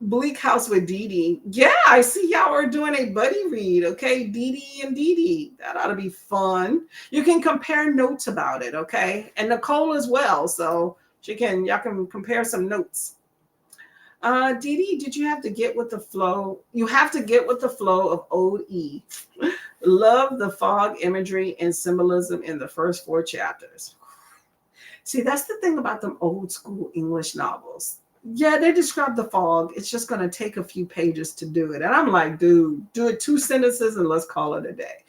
Bleak House with Dee Dee. Yeah, I see y'all are doing a buddy read. Okay, Dee Dee and Dee Dee. That ought to be fun. You can compare notes about it. Okay, and Nicole as well. So y'all can compare some notes. Dee Dee, did you have to get with the flow? You have to get with the flow of Ode E. Love the fog imagery and symbolism in the first 4 chapters. See, that's the thing about them old school English novels. Yeah, they describe the fog. It's just going to take a few pages to do it. And I'm like, dude, do it 2 sentences and let's call it a day.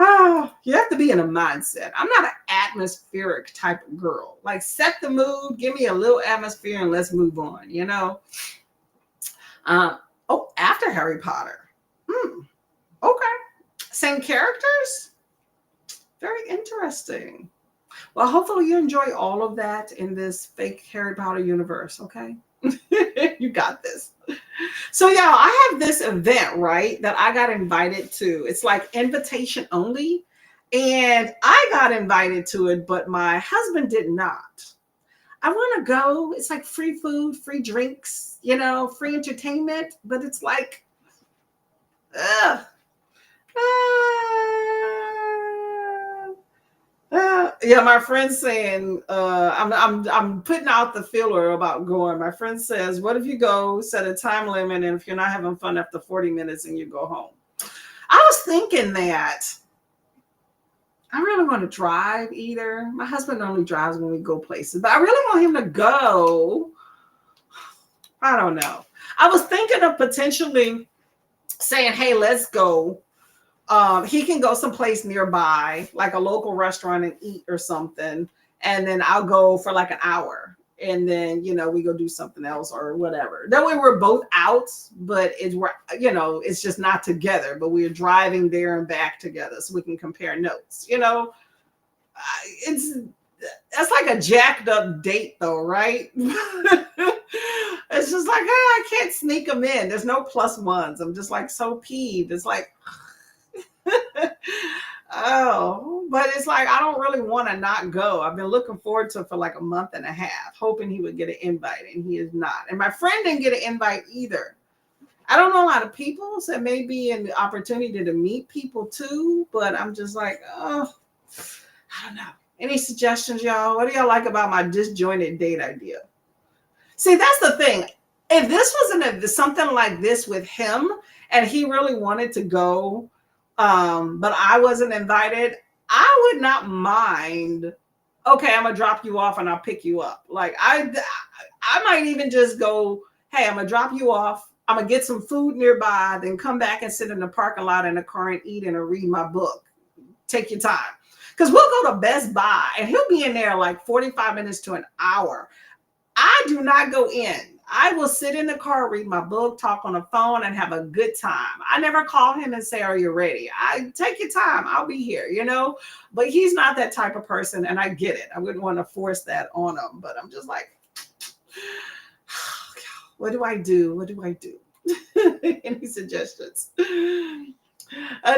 Oh, you have to be in a mindset. I'm not an atmospheric type of girl. Like, set the mood, give me a little atmosphere, and let's move on, After Harry Potter. Okay. Same characters? Very interesting. Well, hopefully you enjoy all of that in this fake Harry Potter universe, okay? You got this. So, yeah, I have this event, right, that I got invited to. It's like invitation only. And I got invited to it, but my husband did not. I want to go. It's like free food, free drinks, free entertainment. But it's like, ugh. Yeah, my friend's saying, I'm putting out the filler about going. My friend says, what if you go, set a time limit, and if you're not having fun after 40 minutes and you go home? I was thinking that I really want to drive either. My husband only drives when we go places, but I really want him to go. I don't know. I was thinking of potentially saying, hey, let's go. He can go someplace nearby, like a local restaurant, and eat or something. And then I'll go for like an hour. And then, we go do something else or whatever. That way we're both out, but it's just not together, but we're driving there and back together so we can compare notes. It's that's like a jacked up date though, right? It's just like, I can't sneak them in. There's no plus ones. I'm just like so peeved. It's like, oh, but it's like I don't really want to not go. I've been looking forward to it for like a month and a half, hoping he would get an invite, and he is not. And my friend didn't get an invite either. I don't know a lot of people, so it may be an opportunity to meet people too, but I'm just like, oh, I don't know. Any suggestions, y'all? What do y'all like about my disjointed date idea? See, that's the thing. If this wasn't something like this with him and he really wanted to go, but I wasn't invited, I would not mind. Okay, I'm gonna drop you off and I'll pick you up. Like I might even just go, hey, I'm gonna drop you off. I'm gonna get some food nearby, then come back and sit in the parking lot in the car and eat and read my book. Take your time. Because we'll go to Best Buy and he'll be in there like 45 minutes to an hour. I do not go in. I will sit in the car, read my book, talk on the phone, and have a good time. I never call him and say, are you ready? I take your time. I'll be here, you know? But he's not that type of person, and I get it. I wouldn't want to force that on him, but I'm just like, what do I do? What do I do? Any suggestions?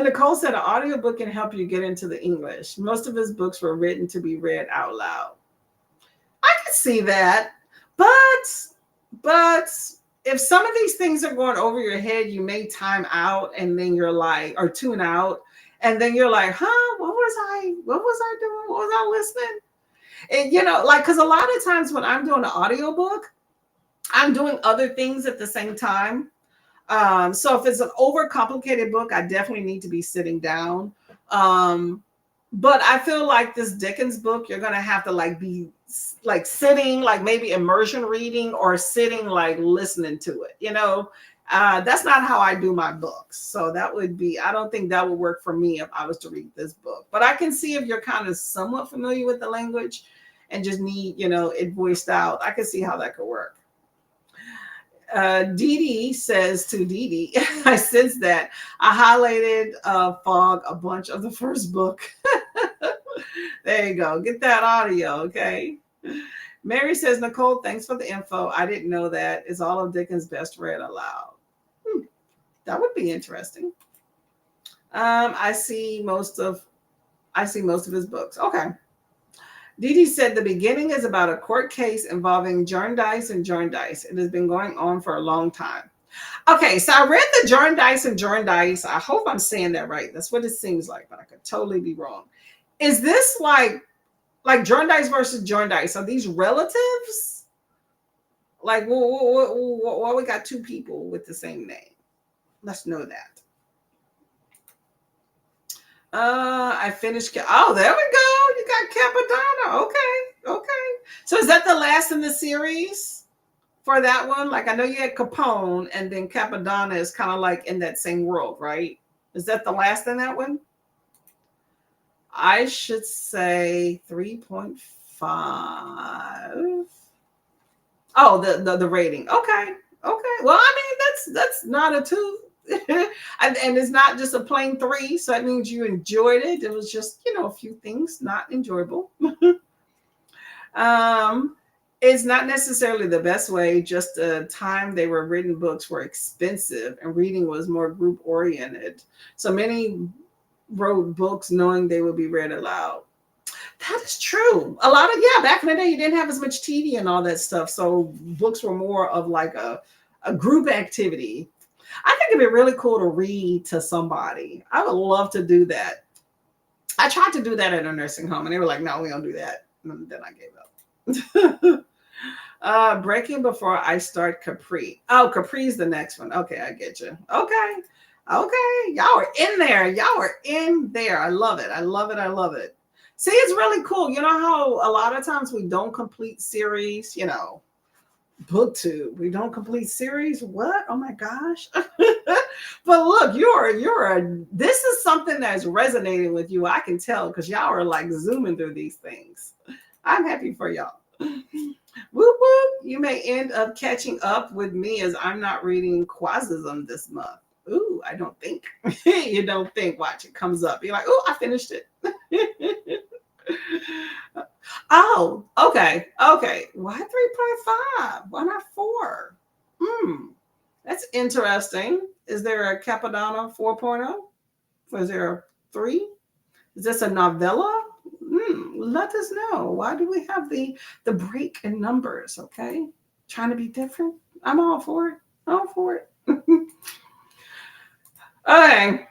Nicole said an audiobook can help you get into the English. Most of his books were written to be read out loud. I can see that. But if some of these things are going over your head, you may time out and then you're like, or tune out, and then you're like, what was I doing? What was I listening? And you know, like, because a lot of times when I'm doing an audiobook, I'm doing other things at the same time. So if it's an overcomplicated book, I definitely need to be sitting down. But I feel like this Dickens book, you're going to have to like be like sitting, like maybe immersion reading or sitting, like listening to it, you know. That's not how I do my books. So that would be, I don't think that would work for me if I was to read this book. But I can see if you're kind of somewhat familiar with the language and just need, you know, it voiced out. I can see how that could work. Dee Dee says to Dee Dee, I sense that I highlighted Fog a bunch of the first book. There you go. Get that audio, okay? Mary says, Nicole, thanks for the info. I didn't know that. Is all of Dickens' best read aloud? That would be interesting. I see most of his books. Okay. Dee Dee said the beginning is about a court case involving Jarndyce and Jarndyce. It has been going on for a long time. Okay, so I read the Jarndyce and Jarndyce. I hope I'm saying that right. That's what it seems like, but I could totally be wrong. Is this like Jarndyce versus Jarndyce? Are these relatives? Like, well, we got two people with the same name. Let's know that. I finished. Oh, there we go. You got Capadonna. Okay. So is that the last in the series for that one? Like, I know you had Capone, and then Capadonna is kind of like in that same world, right? Is that the last in that one? I should say 3.5. Oh, the rating. Okay. Well, I mean, that's not a 2. And it's not just a plain 3, so that means you enjoyed it. It was just, you know, a few things not enjoyable. It's not necessarily the best way. Just the time they were written, books were expensive and reading was more group oriented. So many wrote books knowing they would be read aloud. That is true. A lot of, back in the day, you didn't have as much TV and all that stuff. So books were more of like a group activity. I think it'd be really cool to read to somebody. I would love to do that. I tried to do that at a nursing home and they were like, no, we don't do that. And then I gave up. Breaking Before I Start Capri. Oh, Capri's the next one. Okay, I get you. Okay. Y'all are in there. I love it. See, it's really cool. You know how a lot of times we don't complete series, you know, BookTube. We don't complete series. What? Oh my gosh. But look, this is something that's resonating with you. I can tell because y'all are like zooming through these things. I'm happy for y'all. Whoop whoop. You may end up catching up with me as I'm not reading Quasism this month. Ooh, I don't think. You don't think. Watch, it comes up. You're like, oh, I finished it. Oh, okay. Okay. Why 3.5? Why not 4? Hmm. That's interesting. Is there a Capodanno 4.0? Is there a 3? Is this a novella? Let us know. Why do we have the break in numbers? Okay. Trying to be different. I'm all for it. All for it. Okay.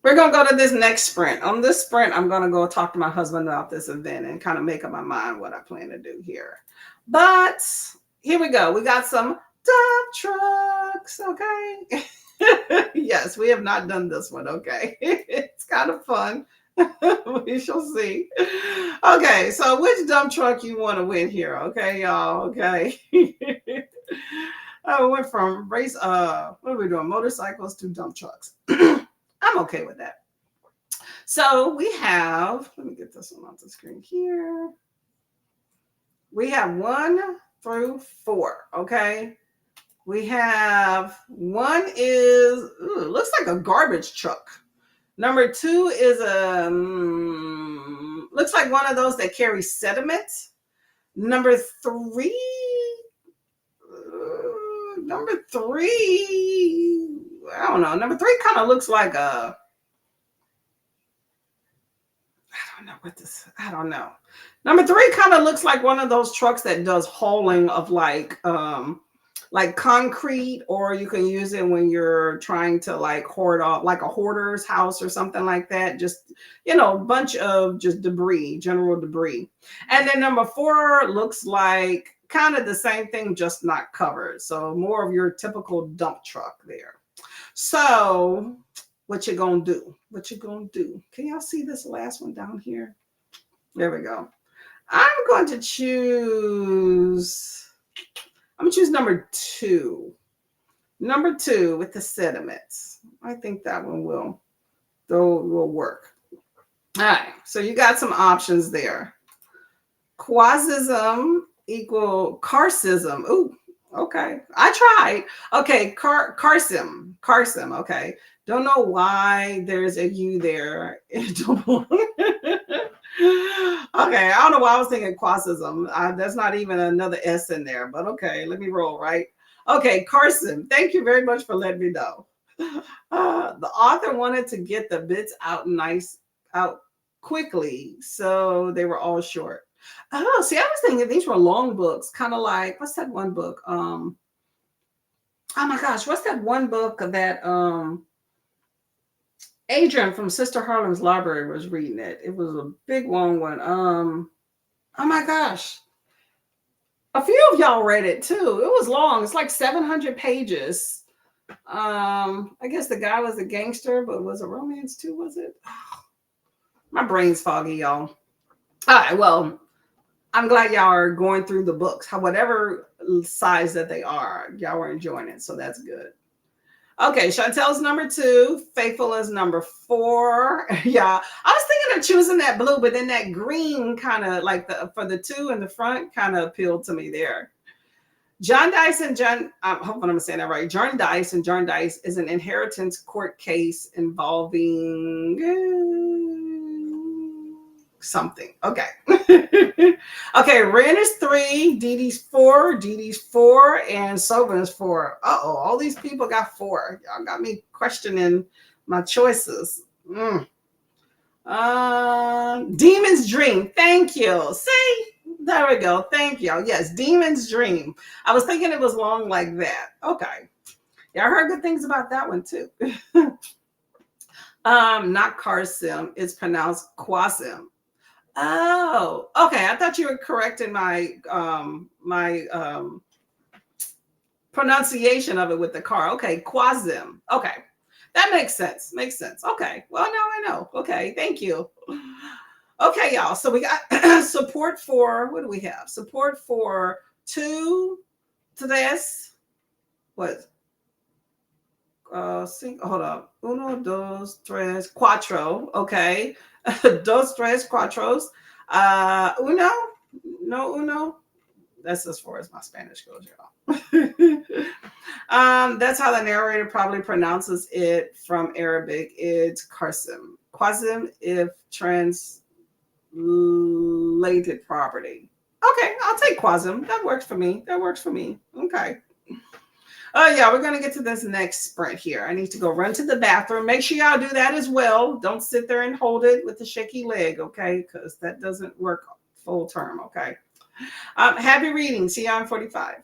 We're gonna go to this next sprint. On this sprint, I'm gonna go talk to my husband about this event and kind of make up my mind what I plan to do here. But here we go. We got some dump trucks. Okay. Yes, we have not done this one. Okay. It's kind of fun. We shall see. Okay, so which dump truck you want to win here? Okay, y'all. Okay. I went from what are we doing? Motorcycles to dump trucks. I'm okay with that. So we have, let me get this one off the screen here. We have 1 through 4. Okay. We have 1 is, looks like a garbage truck. Number 2 is looks like one of those that carry sediment. Number 3, I don't know. Number 3 kind of looks like I don't know. Number 3 kind of looks like one of those trucks that does hauling of like concrete, or you can use it when you're trying to like hoard off, like a hoarder's house or something like that. Just, a bunch of just debris, general debris. And then number 4 looks like kind of the same thing, just not covered. So more of your typical dump truck there. So what you gonna do? What you gonna do? Can y'all see this last one down here? There we go. I'm going to choose number 2. Number 2 with the sediments. I think that one will work. All right. So you got some options there. Quasism equal carsism. Ooh, okay. I tried. Okay, carsim. Okay. Don't know why there's a U there. Okay, I don't know why I was thinking quasism. There's not even another S in there, but okay, let me roll, right? Okay, Carson, thank you very much for letting me know. The author wanted to get the bits out quickly, so they were all short. Oh, see, I was thinking these were long books, kind of like, what's that one book? Oh my gosh, what's that one book that Adrian from Sister Harlem's Library was reading it. It was a big long one. Oh my gosh. A few of y'all read it too. It was long. It's like 700 pages. I guess the guy was a gangster, but was a romance too, was it? My brain's foggy, y'all. All right, well, I'm glad y'all are going through the books. Whatever size that they are, y'all are enjoying it, so that's good. Okay, Chantel's number 2. Faithful is number 4. Yeah, I was thinking of choosing that blue, but then that green kind of like for the 2 in the front kind of appealed to me there. I'm hoping I'm saying that right. Jarndyce is an inheritance court case involving something. Okay. Okay, Ren is 3, Didi's 4, and Sovin is 4. All these people got 4. Y'all got me questioning my choices. Demon's Dream. Thank you. See? There we go. Thank you. Yes, Demon's Dream. I was thinking it was long like that. Okay. Yeah, I heard good things about that one too. Not Carsim. It's pronounced Quasim. Oh, okay. I thought you were correcting my pronunciation of it with the car. Okay, Quasim. Okay, that makes sense. Okay. Well, now I know. Okay, thank you. Okay, y'all. So we got support for, what do we have? Support for 2, 3. What? Hold up. 1, 2, 3, 4. Okay. 2, 3, 4. Uno? No, uno? That's as far as my Spanish goes, y'all. That's how the narrator probably pronounces it from Arabic. It's Qasim. Qasim, if related property. Okay, I'll take Quasm. That works for me. That works for me. Okay. Oh, yeah, we're going to get to this next sprint here. I need to go run to the bathroom. Make sure y'all do that as well. Don't sit there and hold it with the shaky leg, okay? Because that doesn't work full term, okay? Happy reading. See you on 45.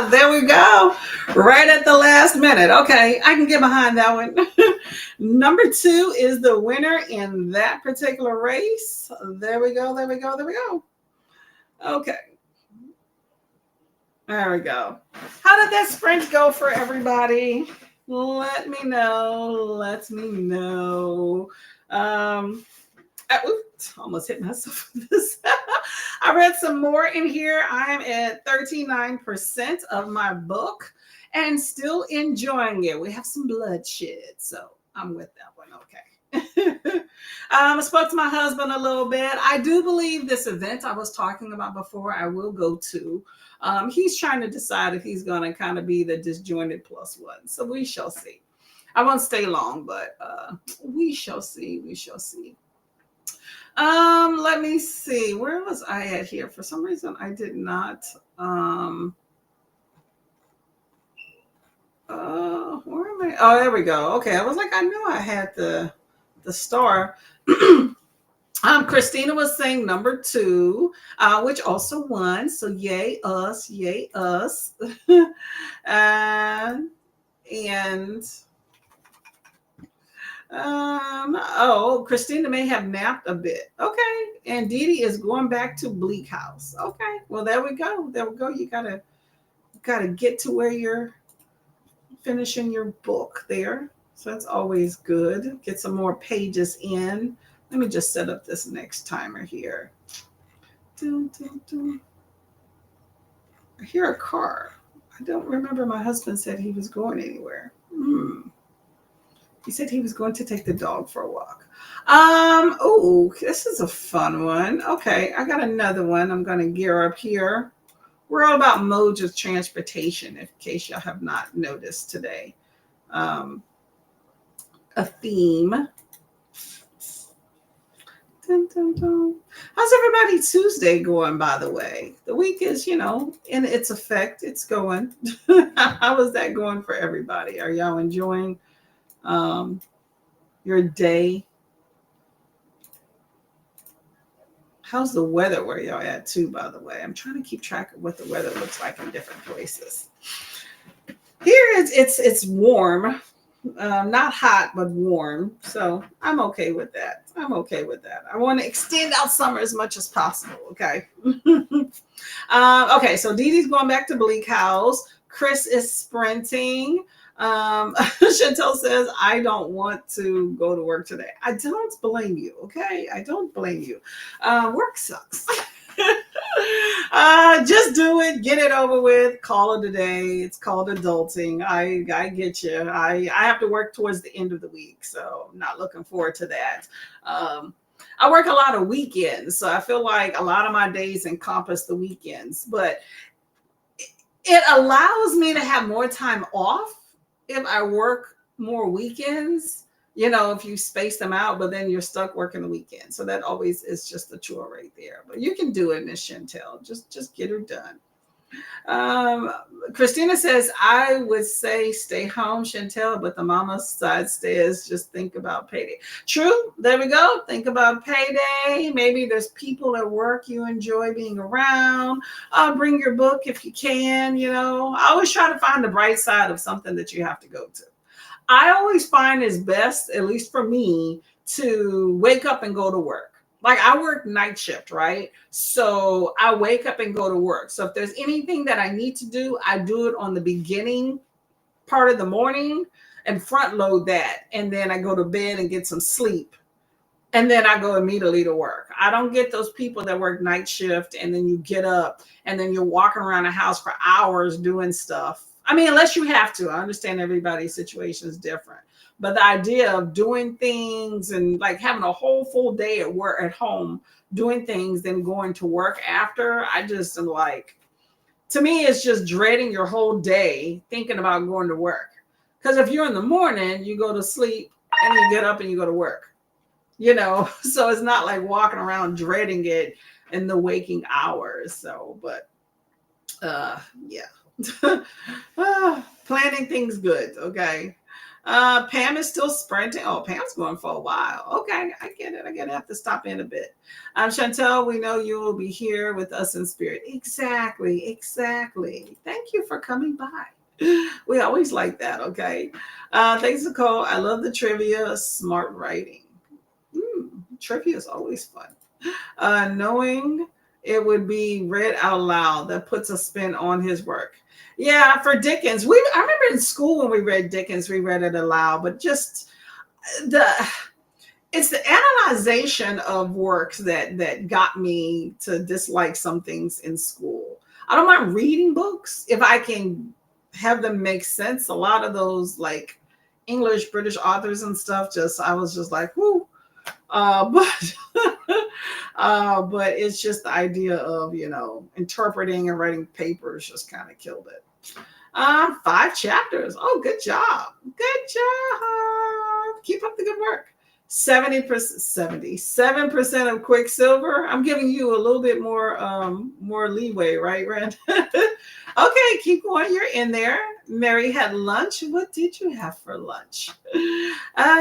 There we go. Right at the last minute. Okay, I can get behind that one. Number 2 is the winner in that particular race. There we go. There we go. There we go. Okay. There we go. How did that sprint go for everybody? Let me know. Let me know. Oops, almost hit myself with this. I read some more in here. I'm at 39% of my book and still enjoying it. We have some bloodshed, so I'm with that one. Okay. I spoke to my husband a little bit. I do believe this event I was talking about before, I will go to. He's trying to decide if he's going to kind of be the disjointed plus one. So we shall see. I won't stay long, but we shall see. We shall see. Let me see. Where was I at here? For some reason, I did not. Where am I? Oh, there we go. Okay, I was like, I knew I had the star. Christina was saying number 2, which also won. So yay us, yay us. And Christina may have napped a bit. Okay. And Dee Dee is going back to Bleak House. Okay. Well, there we go. There we go. You gotta get to where you're finishing your book there. So that's always good. Get some more pages in. Let me just set up this next timer here. Dun, dun, dun. I hear a car. I don't remember my husband said he was going anywhere. He said he was going to take the dog for a walk. Oh, this is a fun one. Okay, I got another one. I'm going to gear up here. We're all about modes of transportation, in case y'all have not noticed today. A theme. Dun, dun, dun. How's everybody Tuesday going, by the way? The week is, in its effect. It's going. How is that going for everybody? Are y'all enjoying your day? How's the weather where y'all at too, by the way? I'm trying to keep track of what the weather looks like in different places. Here it's warm. Not hot, but warm. So I'm okay with that. I want to extend out summer as much as possible. Okay. Okay. So Dee Dee's going back to Bleak House. Chris is sprinting. Chantel says, I don't want to go to work today. I don't blame you. Okay. I don't blame you. Work sucks. Just do it, get it over with, call it a day. It's called adulting. I get you. I have to work towards the end of the week, so I'm not looking forward to that. I work a lot of weekends, so I feel like a lot of my days encompass the weekends, but it allows me to have more time off if I work more weekends. If you space them out, but then you're stuck working the weekend. So that always is just a chore right there. But you can do it, Miss Chantel. Just get her done. Christina says, I would say stay home, Chantel, but the mama side says just think about payday. True. There we go. Think about payday. Maybe there's people at work you enjoy being around. Bring your book if you can. I always try to find the bright side of something that you have to go to. I always find it's best, at least for me, to wake up and go to work. Like I work night shift, right? So I wake up and go to work. So if there's anything that I need to do, I do it on the beginning part of the morning and front load that. And then I go to bed and get some sleep. And then I go immediately to work. I don't get those people that work night shift and then you get up and then you're walking around the house for hours doing stuff. I mean, unless you have to. I understand everybody's situation is different. But the idea of doing things and like having a whole full day at work at home, doing things, then going to work after, I just am like, to me, it's just dreading your whole day thinking about going to work. Because if you're in the morning, you go to sleep and you get up and you go to work, so it's not like walking around dreading it in the waking hours. So, but yeah. Planning things good. Okay. Pam is still sprinting. Oh, Pam's going for a while. Okay, I get it. I get to have to stop in a bit. Chantel, we know you will be here with us in spirit. Exactly, exactly. Thank you for coming by. We always like that. Okay. Thanks, Nicole. I love the trivia. Smart writing. Trivia is always fun. Knowing it would be read out loud that puts a spin on his work. Yeah, for Dickens, I remember in school when we read Dickens, we read it aloud, but just the it's the analyzation of works that got me to dislike some things in school. I don't mind reading books if I can have them make sense. A lot of those like English, British authors and stuff, just I was just like, whoo. But but it's just the idea of interpreting and writing papers just kind of killed it. 5 chapters. Oh, good job. Good job. Keep up the good work. 70%, 77% of Quicksilver. I'm giving you a little bit more leeway, right, Rand? Okay, keep going. You're in there. Mary had lunch. What did you have for lunch?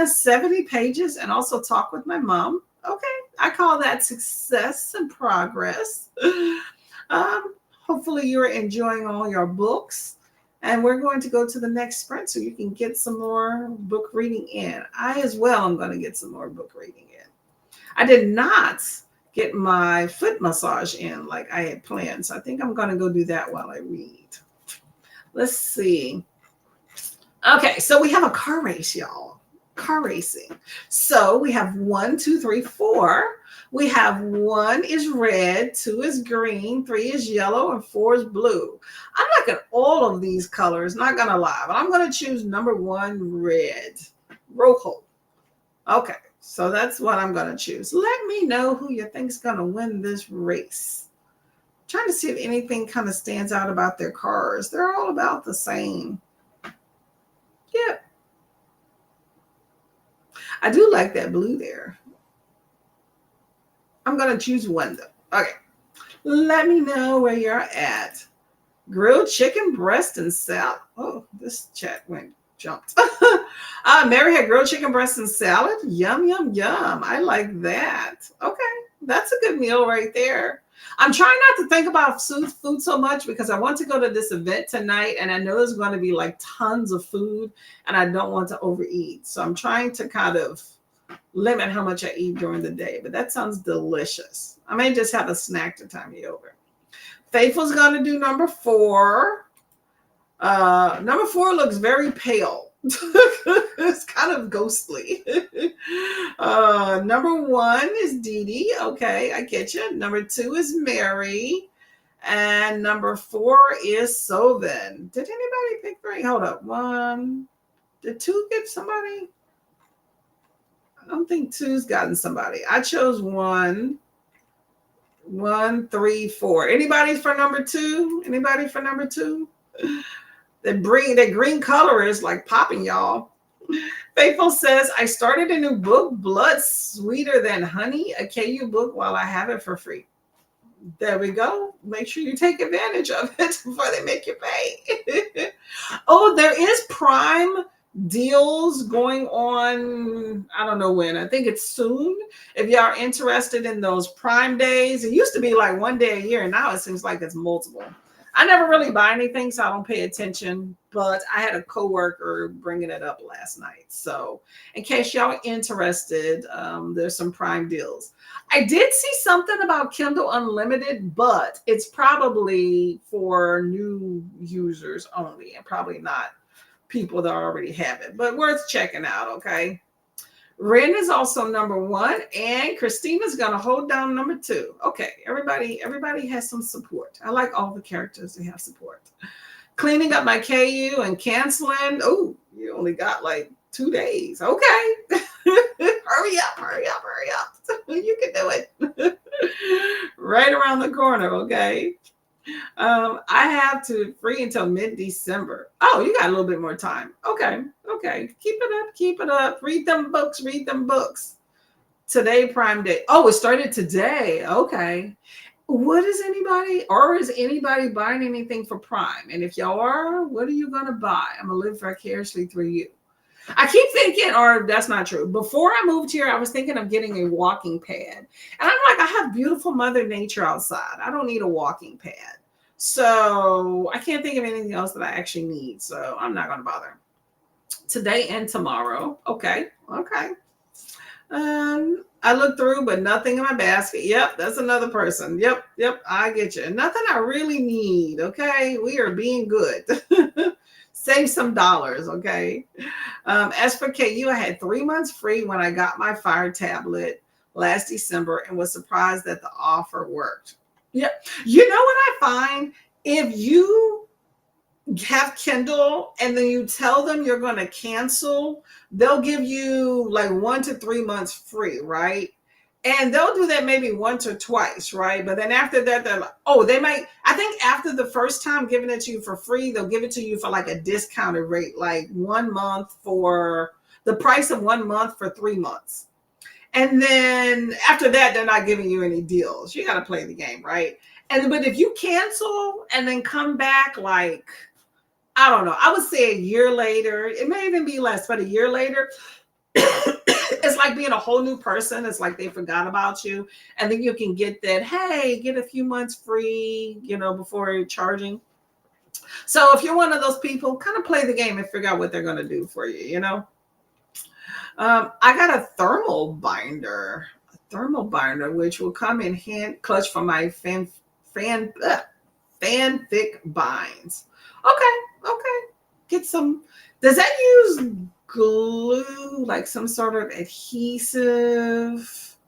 70 pages and also talk with my mom. Okay, I call that success and progress. Hopefully you're enjoying all your books. And we're going to go to the next sprint so you can get some more book reading in. I as well am going to get some more book reading in. I did not get my foot massage in like I had planned. So I think I'm going to go do that while I read. Let's see. Okay, so we have a car race, y'all. Car racing. So we have 1, 2, 3, 4. We have 1 is red, 2 is green, 3 is yellow, and 4 is blue. I'm liking all of these colors, not gonna lie, but I'm gonna choose number 1, red. Rojo. Okay, so that's what I'm gonna choose. Let me know who you think's gonna win this race. I'm trying to see if anything kind of stands out about their cars. They're all about the same. Yep. I do like that blue there. I'm going to choose 1 though. Okay. Let me know where you're at. Grilled chicken breast and salad. Oh, this chat jumped. Mary had grilled chicken breast and salad. Yum, yum, yum. I like that. Okay. That's a good meal right there. I'm trying not to think about food so much because I want to go to this event tonight and I know there's going to be like tons of food and I don't want to overeat. So I'm trying to kind of limit how much I eat during the day, but that sounds delicious. I may just have a snack to time me over. Faithful's going to do number 4. Number 4 looks very pale. It's kind of ghostly. Number 1 is Dee Dee. Okay, I get you. Number 2 is Mary. And number 4 is Sovin. Did anybody pick 3? Hold up. 1. Did 2 get somebody? I don't think 2's gotten somebody. I chose 1. 1, 3, 4. Anybody for number 2? Anybody for number 2? That green color is like popping, y'all. Faithful says, I started a new book, Blood Sweeter Than Honey, a KU book while I have it for free. There we go. Make sure you take advantage of it before they make you pay. Oh, there is Prime deals going on. I don't know when. I think it's soon. If y'all are interested in those Prime days, it used to be like 1 day a year, and now it seems like it's multiple. I never really buy anything, so I don't pay attention, but I had a coworker bringing it up last night. So in case y'all are interested, there's some Prime deals. I did see something about Kindle Unlimited, but it's probably for new users only and probably not people that already have it, but worth checking out. Okay. Ren is also number 1, and Christina's gonna hold down number 2. Okay, everybody has some support. I like all the characters that have support. Cleaning up my KU and canceling. Oh, you only got like 2 days. Okay. hurry up. You can do it. Right around the corner, okay? I have to free until mid-December. Oh, you got a little bit more time. Okay. Keep it up. Read them books. Today, Prime Day. Oh, it started today. Okay. Is anybody buying anything for Prime? And if y'all are, what are you going to buy? I'm going to live vicariously through you. I keep thinking, or that's not true. Before I moved here, I was thinking of getting a walking pad. And I'm like, I have beautiful Mother Nature outside. I don't need a walking pad. So I can't think of anything else that I actually need. So I'm not going to bother. Today and tomorrow. Okay. Okay. I looked through, but nothing in my basket. Yep, that's another person. Yep, yep, I get you. Nothing I really need. Okay, we are being good. Save some dollars. Okay. As for KU, I had 3 months free when I got my Fire tablet last December and was surprised that the offer worked. Yeah, you know what I find? If you have Kindle and then you tell them you're going to cancel, they'll give you like 1 to 3 months free, right? And they'll do that maybe once or twice, right? But then after that, they're like, oh, they might, I think after the first time giving it to you for free, they'll give it to you for like a discounted rate, like 1 month for the price of 1 month for 3 months. And then after that, they're not giving you any deals. You got to play the game, right? And but if you cancel and then come back like, I don't know. I would say a year later, it may even be less, but a year later, it's like being a whole new person. It's like they forgot about you. And then you can get that, hey, get a few months free, before charging. So if you're one of those people, kind of play the game and figure out what they're going to do for you. I got a thermal binder, which will come in hand clutch for my fanfic binds. Okay, okay. Get some. Does that use glue, like some sort of adhesive?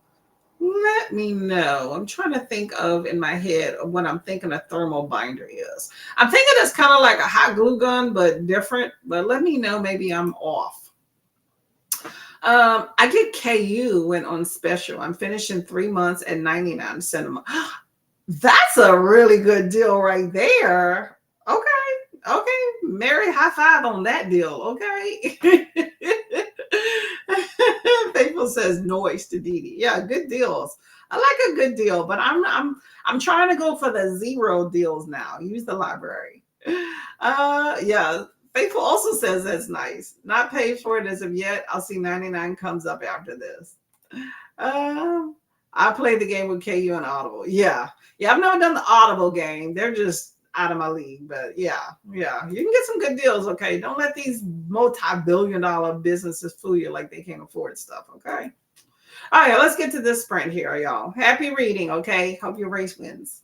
Let me know. I'm trying to think of in my head of what I'm thinking a thermal binder is. I'm thinking it's kind of like a hot glue gun, but different. But let me know. Maybe I'm off. I get KU went on special. I'm finishing 3 months at 99 cents a month. That's a really good deal right there. Okay. Okay. Mary, high five on that deal. Okay. Faithful says noise to Dee Dee. Yeah, good deals. I like a good deal, but I'm trying to go for the zero deals now. Use the library. Yeah. Faithful also says that's nice. Not paid for it as of yet. I'll see 99 comes up after this. Um, I played the game with KU and Audible. Yeah. Yeah, I've never done the Audible game. They're just out of my league. But yeah, yeah. You can get some good deals, okay? Don't let these multi-billion-dollar businesses fool you like they can't afford stuff, okay? All right, let's get to this sprint here, y'all. Happy reading, okay? Hope your race wins.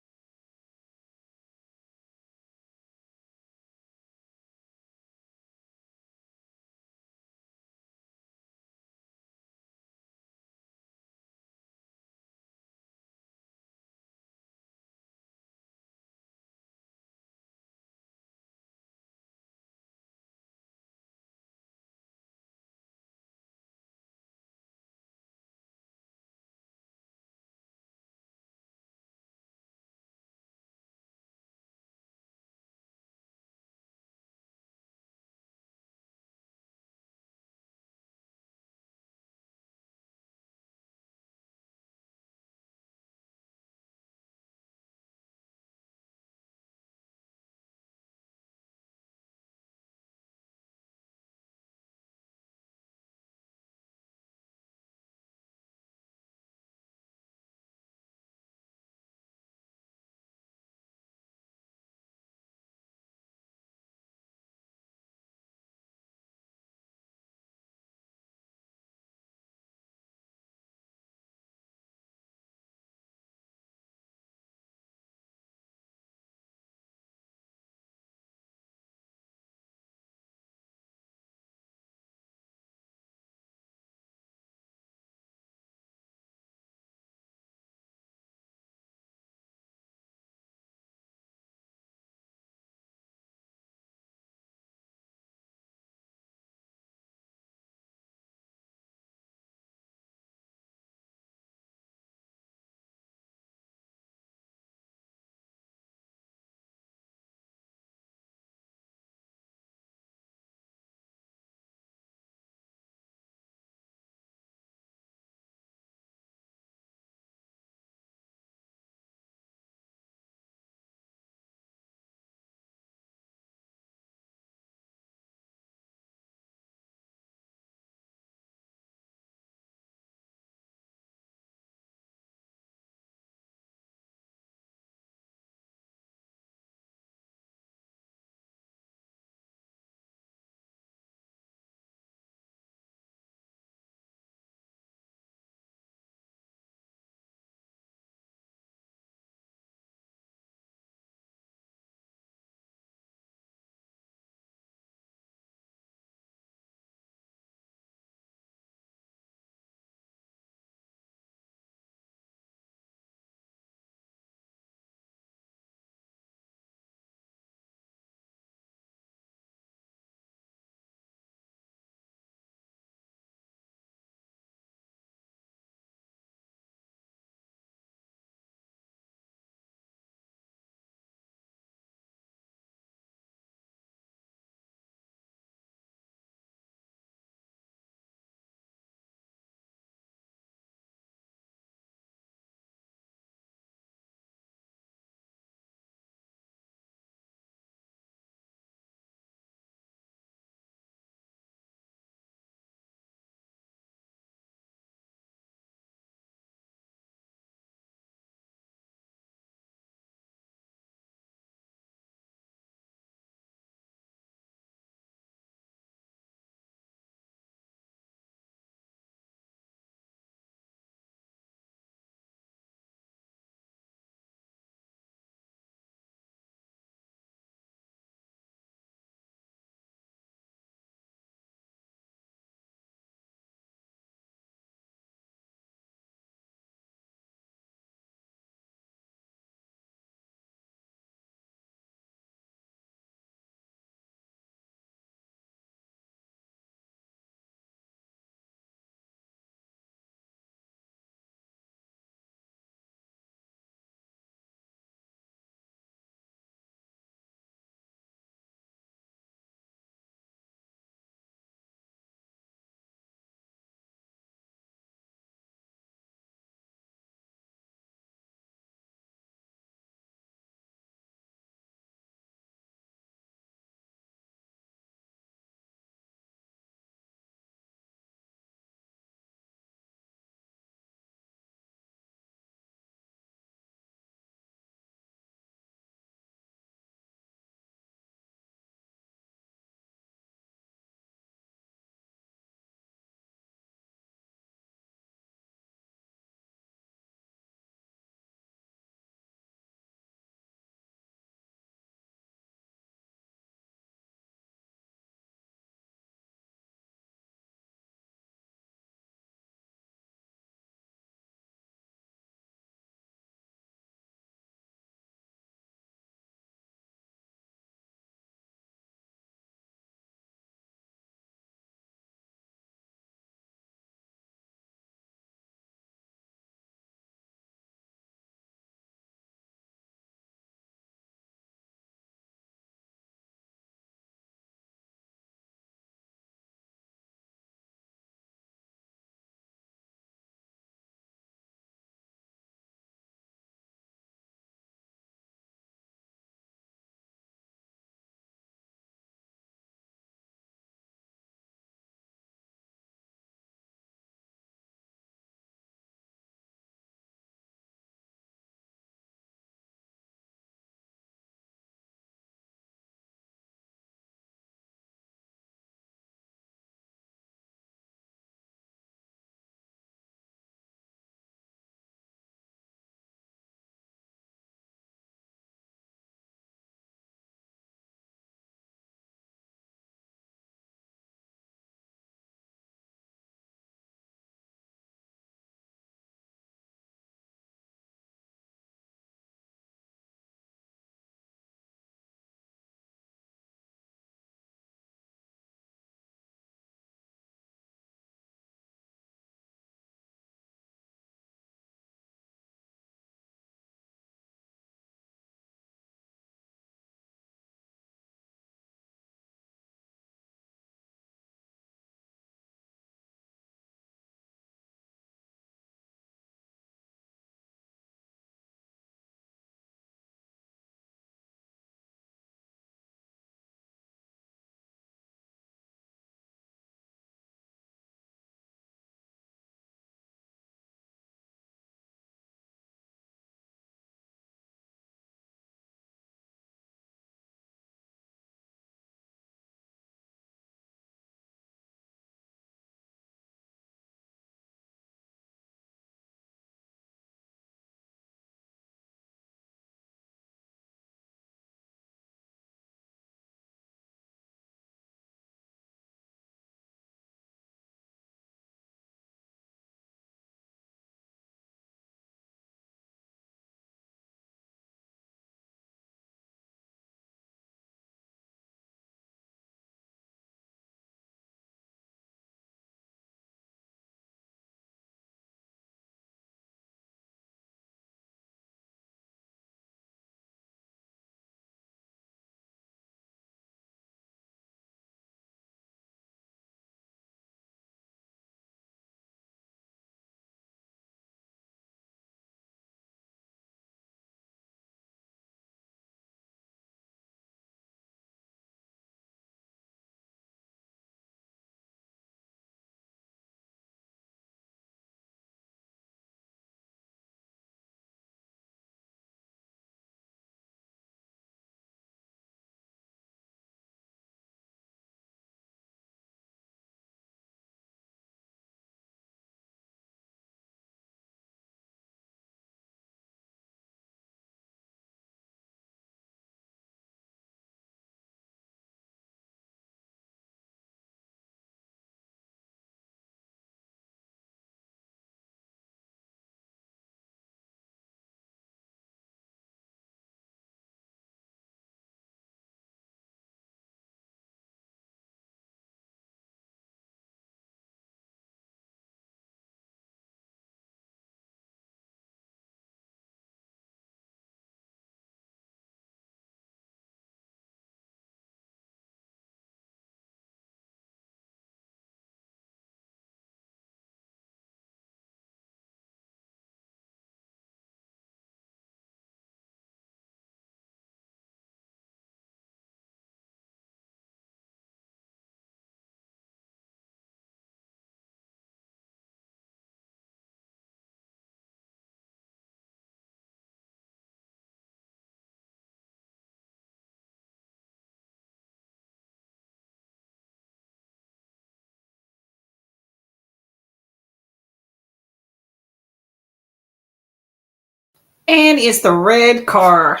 And it's the red car.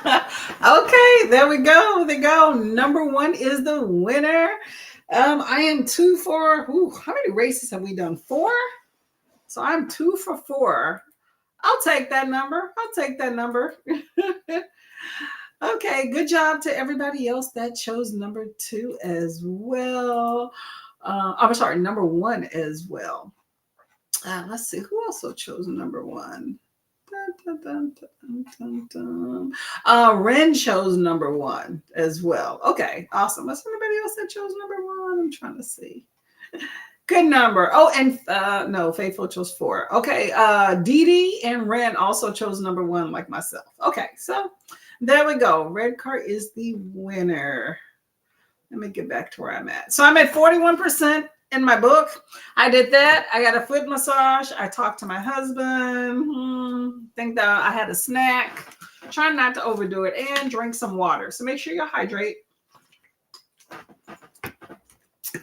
Okay, there we go. There we go. Number one is the winner. I am two for, how many races have we done? Four? So I'm 2 for 4. I'll take that number. I'll take that number. Okay, good job to everybody else that chose number 2 as well. I'm sorry, number 1 as well. Let's see, who also chose number 1? Dun, dun, dun, dun, dun. Ren chose number 1 as well. Okay, awesome. What's anybody else that chose number 1? I'm trying to see. Good number. Oh, and no, Faithful chose 4. Okay, Dee Dee and Ren also chose number 1 like myself. Okay, so there we go. Red car is the winner. Let me get back to where I'm at. So I'm at 41% in my book. I did that. I got a foot massage. I talked to my husband. Think that I had a snack. Try not to overdo it and drink some water. So make sure you hydrate.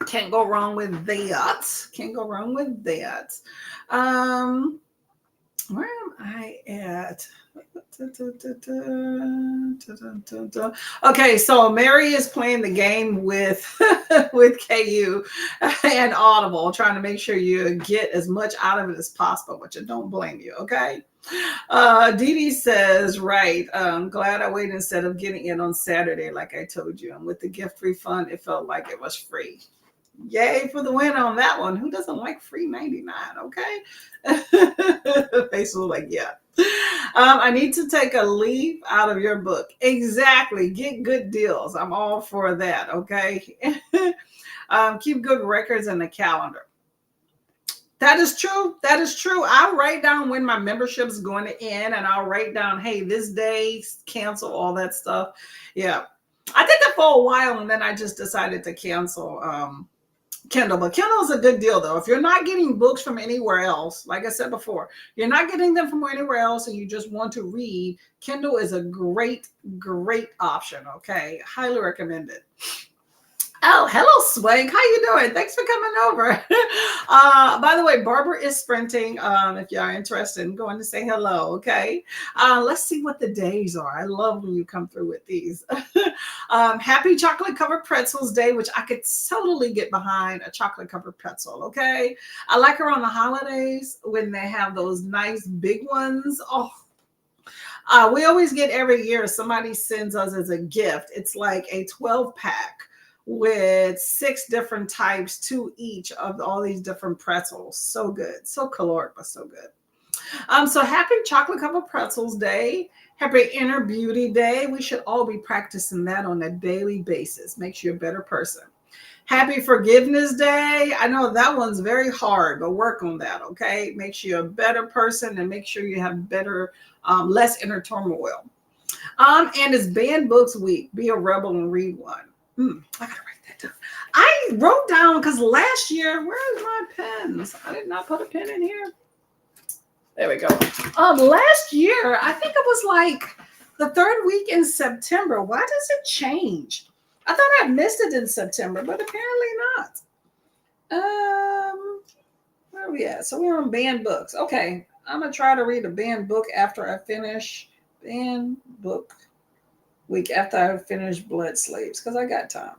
Can't go wrong with that. Can't go wrong with that. Where am I at? Okay, so Mary is playing the game with with KU and Audible, trying to make sure you get as much out of it as possible, which I don't blame you. Okay. Dee Dee says, right. Glad I waited instead of getting it on Saturday, like I told you. And with the gift refund, it felt like it was free. Yay for the win on that one. Who doesn't like free 99? Okay. Face was like, yeah. I need to take a leaf out of your book. Exactly. Get good deals. I'm all for that. Okay. Keep good records in the calendar. That is true. That is true. I'll write down when my membership is going to end, and I'll write down, hey, this day, cancel all that stuff. Yeah. I did that for a while, and then I just decided to cancel Kindle. But Kindle is a good deal, though. If you're not getting books from anywhere else, like I said before, you're not getting them from anywhere else and you just want to read, Kindle is a great, great option. Okay. Highly recommend it. Oh, hello, Swank. How you doing? Thanks for coming over. By the way, Barbara is sprinting. If you are interested in going to say hello, okay? Let's see what the days are. I love when you come through with these. Happy Chocolate Covered Pretzels Day, which I could totally get behind a chocolate covered pretzel, okay? I like around the holidays when they have those nice big ones. Oh, we always get every year, somebody sends us as a gift. It's like a 12-pack with 6 different types, 2 each of all these different pretzels. So good. So caloric, but so good. So happy Chocolate Covered Pretzels Day. Happy Inner Beauty Day. We should all be practicing that on a daily basis. Makes you a better person. Happy Forgiveness Day. I know that one's very hard, but work on that, okay? Makes you a better person and make sure you have better, less inner turmoil. And it's Banned Books Week. Be a rebel and read one. I gotta write that down. I wrote down because last year, where's my pens? I did not put a pen in here. There we go. Last year, I think it was like the 3rd week in September. Why does it change? I thought I missed it in September, but apparently not. Where are we at? So we're on banned books. Okay, I'm gonna try to read a banned book after I finish banned book week after I finish Blood Slaves because I got time.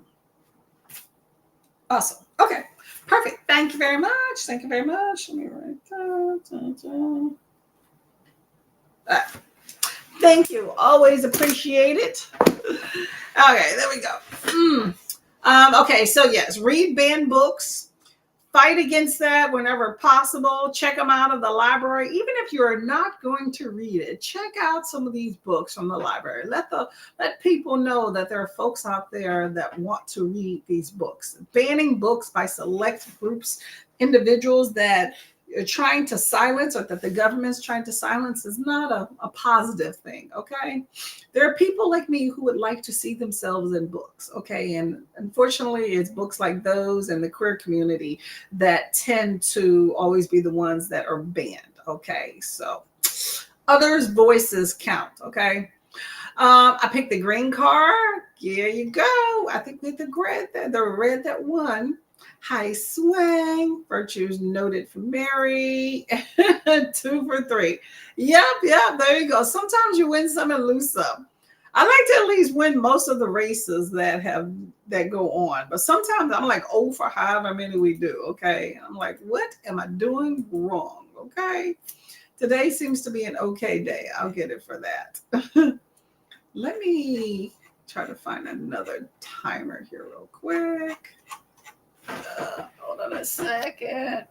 Awesome. Okay. Perfect. Thank you very much. Thank you very much. Let me write that. Thank you. Always appreciate it. Okay, there we go. Okay, so yes, read banned books. Fight against that whenever possible. Check them out of the library. Even if you're not going to read it, check out some of these books from the library. Let people know that there are folks out there that want to read these books. Banning books by select groups, individuals that are trying to silence or that the government's trying to silence is not a positive thing, okay? There are people like me who would like to see themselves in books, okay? And unfortunately, it's books like those in the queer community that tend to always be the ones that are banned, okay? So others' voices count, okay? I picked the green card. Here you go. I think with the red that won. High swing, virtues noted for Mary. 2 for 3. Yep, there you go. Sometimes you win some and lose some. I like to at least win most of the races that go on, but sometimes I'm like, oh, for however many we do. Okay, I'm like, what am I doing wrong? Okay, today seems to be an okay day. I'll get it for that. Let me try to find another timer here real quick. Hold on a second.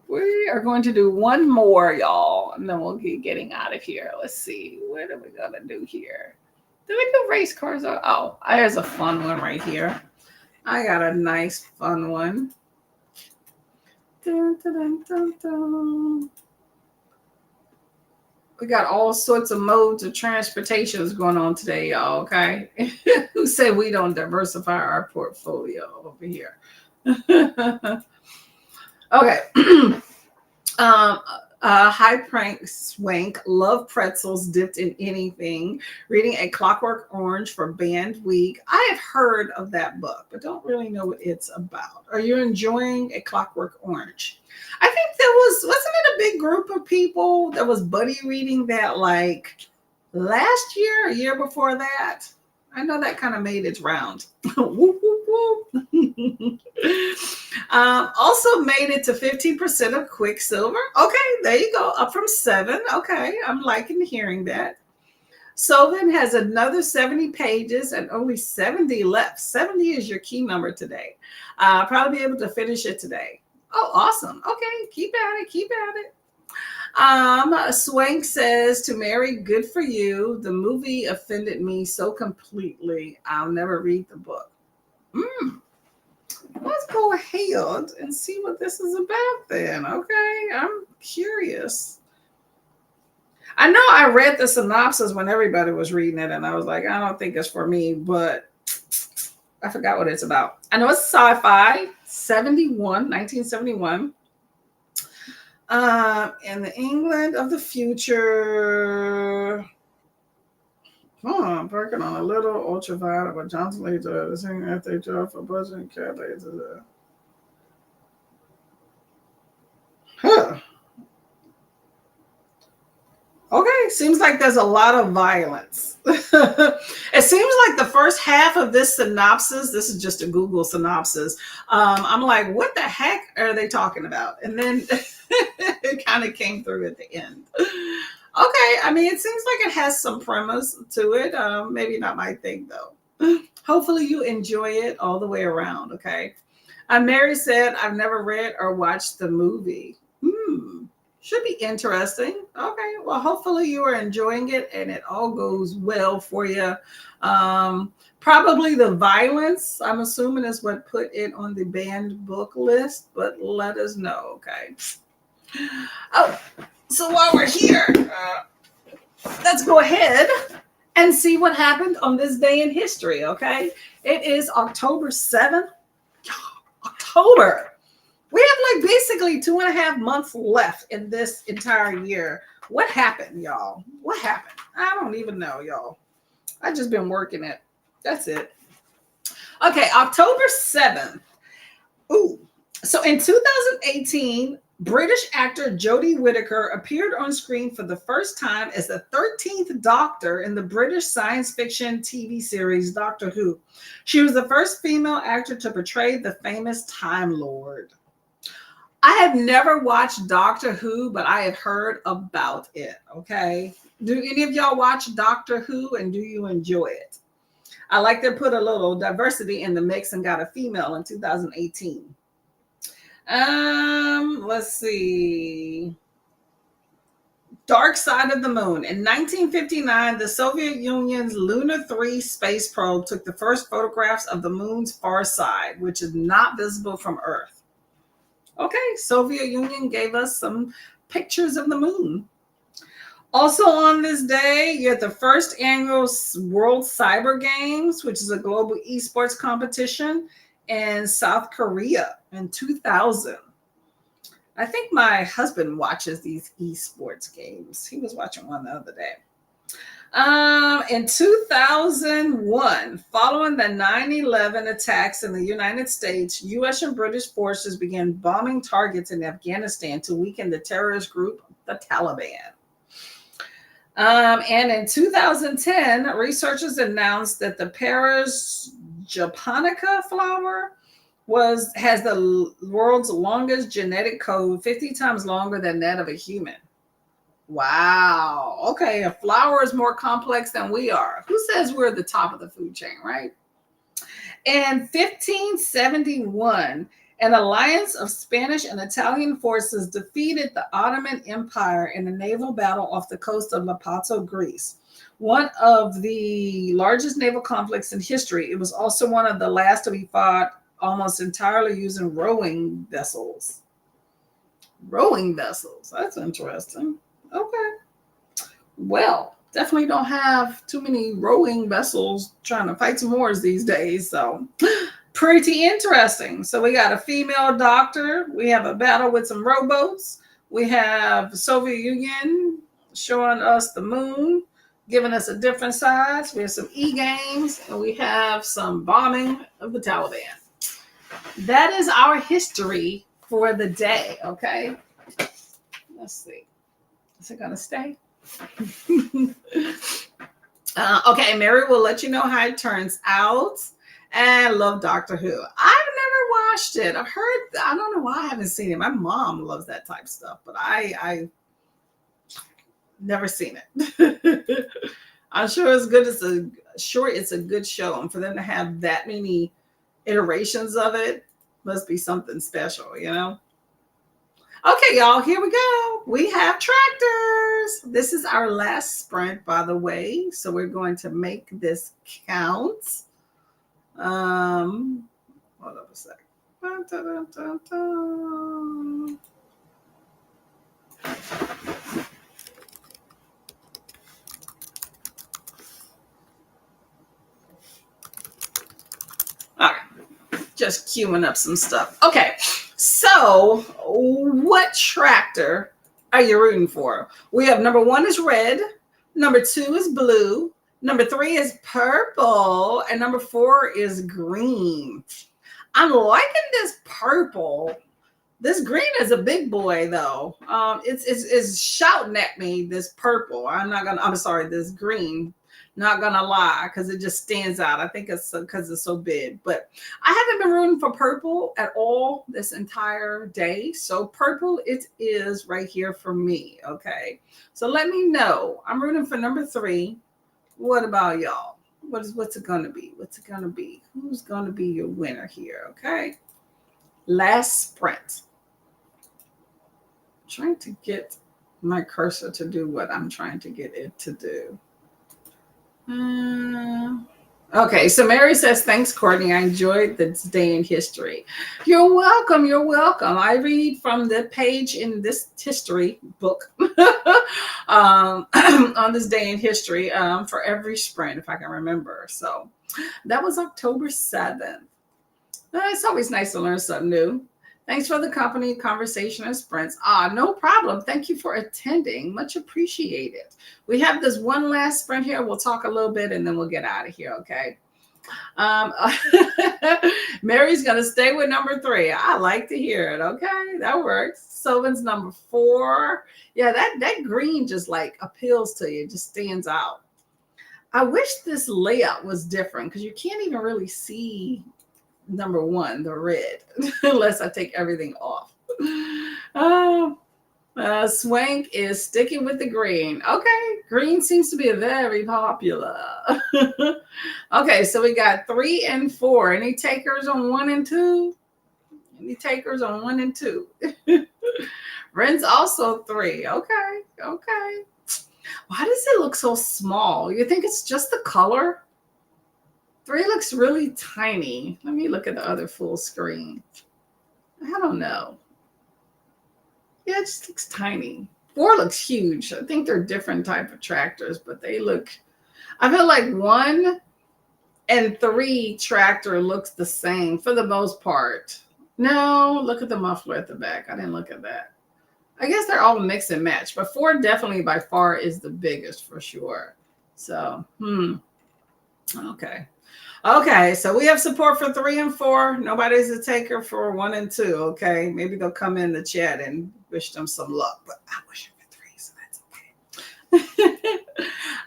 We are going to do one more, y'all, and then we'll be getting out of here. Let's see. What are we going to do here? Do we do race cars? Oh, there's a fun one right here. I got a nice fun one. Dun, dun, dun, dun. We got all sorts of modes of transportations going on today, y'all, okay? Who said we don't diversify our portfolio over here? Okay. High prank swank, love pretzels dipped in anything, reading A Clockwork Orange for Band Week. I have heard of that book, but don't really know what it's about. Are you enjoying A Clockwork Orange? I think wasn't it a big group of people that was buddy reading that like last year, a year before that? I know that kind of made its round. Whoop, whoop, whoop. Also made it to 15% of Quicksilver. Okay, there you go. Up from 7. Okay, I'm liking hearing that. Sylvan has another 70 pages and only 70 left. 70 is your key number today. Probably be able to finish it today. Oh, awesome. Okay, keep at it. Swank says to Mary, good for you. The movie offended me so completely. I'll never read the book. Let's go ahead and see what this is about then. Okay, I'm curious. I know I read the synopsis when everybody was reading it, and I was like, I don't think it's for me, but I forgot what it's about. I know it's sci-fi, 1971. In the England of the future. I'm working on a little ultraviolet, but Johnson later the same after job for budget and cat later. Okay, seems like there's a lot of violence. It seems like the first half of this synopsis, this is just a Google synopsis. I'm like, what the heck are they talking about? And then it kind of came through at the end. Okay, I mean, it seems like it has some premise to it. Maybe not my thing, though. Hopefully you enjoy it all the way around, okay? Mary said, I've never read or watched the movie. Should be interesting. Okay, well, hopefully you are enjoying it and it all goes well for you. Probably the violence, I'm assuming, is what put it on the banned book list, but let us know, okay? Oh, so while we're here, let's go ahead and see what happened on this day in history, okay? It is October 7th. October. We have like basically 2.5 months left in this entire year. What happened, y'all? What happened? I don't even know, y'all. I just been working it. That's it. Okay, October 7th. Ooh. So in 2018, British actor Jodie Whittaker appeared on screen for the first time as the 13th Doctor in the British science fiction TV series Doctor Who. She was the first female actor to portray the famous Time Lord. I have never watched Doctor Who, but I have heard about it, okay? Do any of y'all watch Doctor Who, and do you enjoy it? I like to put a little diversity in the mix and got a female in 2018. Let's see. Dark Side of the Moon. In 1959, the Soviet Union's Luna 3 space probe took the first photographs of the moon's far side, which is not visible from Earth. Okay, Soviet Union gave us some pictures of the moon. Also on this day, you had the first annual World Cyber Games, which is a global esports competition in South Korea in 2000. I think my husband watches these esports games. He was watching one the other day. In 2001, following the 9/11 attacks in the United States, U.S. and British forces began bombing targets in Afghanistan to weaken the terrorist group, the Taliban. And in 2010, researchers announced that the Paris japonica flower has the world's longest genetic code, 50 times longer than that of a human. Wow. Okay, a flower is more complex than we are. Who says we're at the top of the food chain, right? In 1571, an alliance of Spanish and Italian forces defeated the Ottoman Empire in a naval battle off the coast of Lepanto, Greece. One of the largest naval conflicts in history. It was also one of the last to be fought almost entirely using rowing vessels. Rowing vessels. That's interesting. Okay. Well, definitely don't have too many rowing vessels trying to fight some wars these days. So pretty interesting. So we got a female doctor. We have a battle with some rowboats. We have the Soviet Union showing us the moon, giving us a different size. We have some E-games, and we have some bombing of the Taliban. That is our history for the day, okay? Let's see. Is it going to stay? Okay, Mary will let you know how it turns out. And I love Doctor Who. I've never watched it. I've heard, I don't know why I haven't seen it. My mom loves that type of stuff, but I never seen it. I'm sure it's good. It's a good show. And for them to have that many iterations of it must be something special, you know? Okay, y'all, here we go. We have tractors. This is our last sprint, by the way. So we're going to make this count. Hold up a sec. All right, just queuing up some stuff. Okay, so what tractor are you rooting for? We have number 1 is red, number 2 is blue, number 3 is purple, and number 4 is green. I'm liking this purple. This green is a big boy, though. It's shouting at me, this purple. I'm sorry, this green. Not gonna lie, because it just stands out. I think it's because it's so big. But I haven't been rooting for purple at all this entire day. So purple it is right here for me. Okay. So let me know. I'm rooting for number 3. What about y'all? What's it gonna be? What's it gonna be? Who's gonna be your winner here? Okay. Last sprint. I'm trying to get my cursor to do what I'm trying to get it to do. Okay, so Mary says, thanks, Courtney. I enjoyed this day in history. You're welcome. You're welcome. I read from the page in this history book on this day in history for every sprint, if I can remember. So that was October 7th. It's always nice to learn something new. Thanks for the company, conversation, and sprints. No problem. Thank you for attending. Much appreciated. We have this one last sprint here. We'll talk a little bit and then we'll get out of here, okay? Mary's going to stay with number 3. I like to hear it, okay? That works. Sylvan's number 4. Yeah, that green just like appeals to you. It just stands out. I wish this layout was different because you can't even really see number 1, the red, unless I take everything off. Swank is sticking with the green. Okay, green seems to be very popular. Okay, so we got 3 and 4. Any takers on 1 and 2? Any takers on 1 and 2? Ren's also 3. Okay. Why does it look so small? You think it's just the color? 3 looks really tiny. Let me look at the other full screen. I don't know. Yeah, it just looks tiny. 4 looks huge. I think they're different type of tractors, but they look, I feel like 1 and 3 tractor looks the same for the most part. No, look at the muffler at the back. I didn't look at that. I guess they're all mix and match, but 4 definitely by far is the biggest for sure. So, okay. Okay, so we have support for 3 and 4. Nobody's a taker for 1 and 2. Okay, maybe they'll come in the chat and wish them some luck, but I wish them for 3, so that's okay.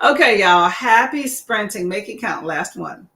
Okay, y'all. Happy sprinting. Make it count. Last one.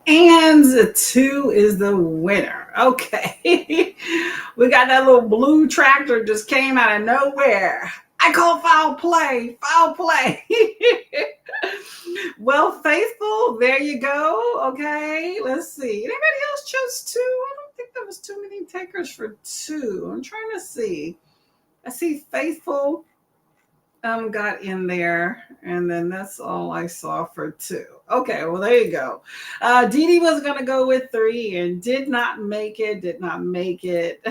And 2 is the winner. Okay. We got that little blue tractor just came out of nowhere. I call foul play. Foul play. Well, faithful, there you go. Okay. Let's see. Anybody else chose 2? I don't think there was too many takers for 2. I'm trying to see. I see faithful got in there, and then that's all I saw for 2. Okay, well there you go. Dee Dee was gonna go with 3 and did not make it. Did not make it.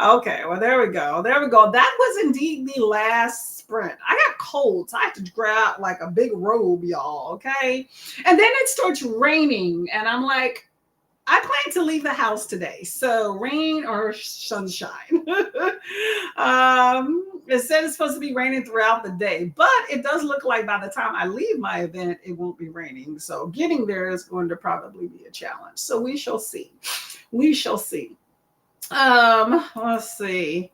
Okay, well there we go. There we go. That was indeed the last sprint. I got cold, so I had to grab like a big robe, y'all. Okay, and then it starts raining, and I'm like, I plan to leave the house today, so rain or sunshine. It said it's supposed to be raining throughout the day, but it does look like by the time I leave my event, it won't be raining. So getting there is going to probably be a challenge. So we shall see. We shall see. Let's see.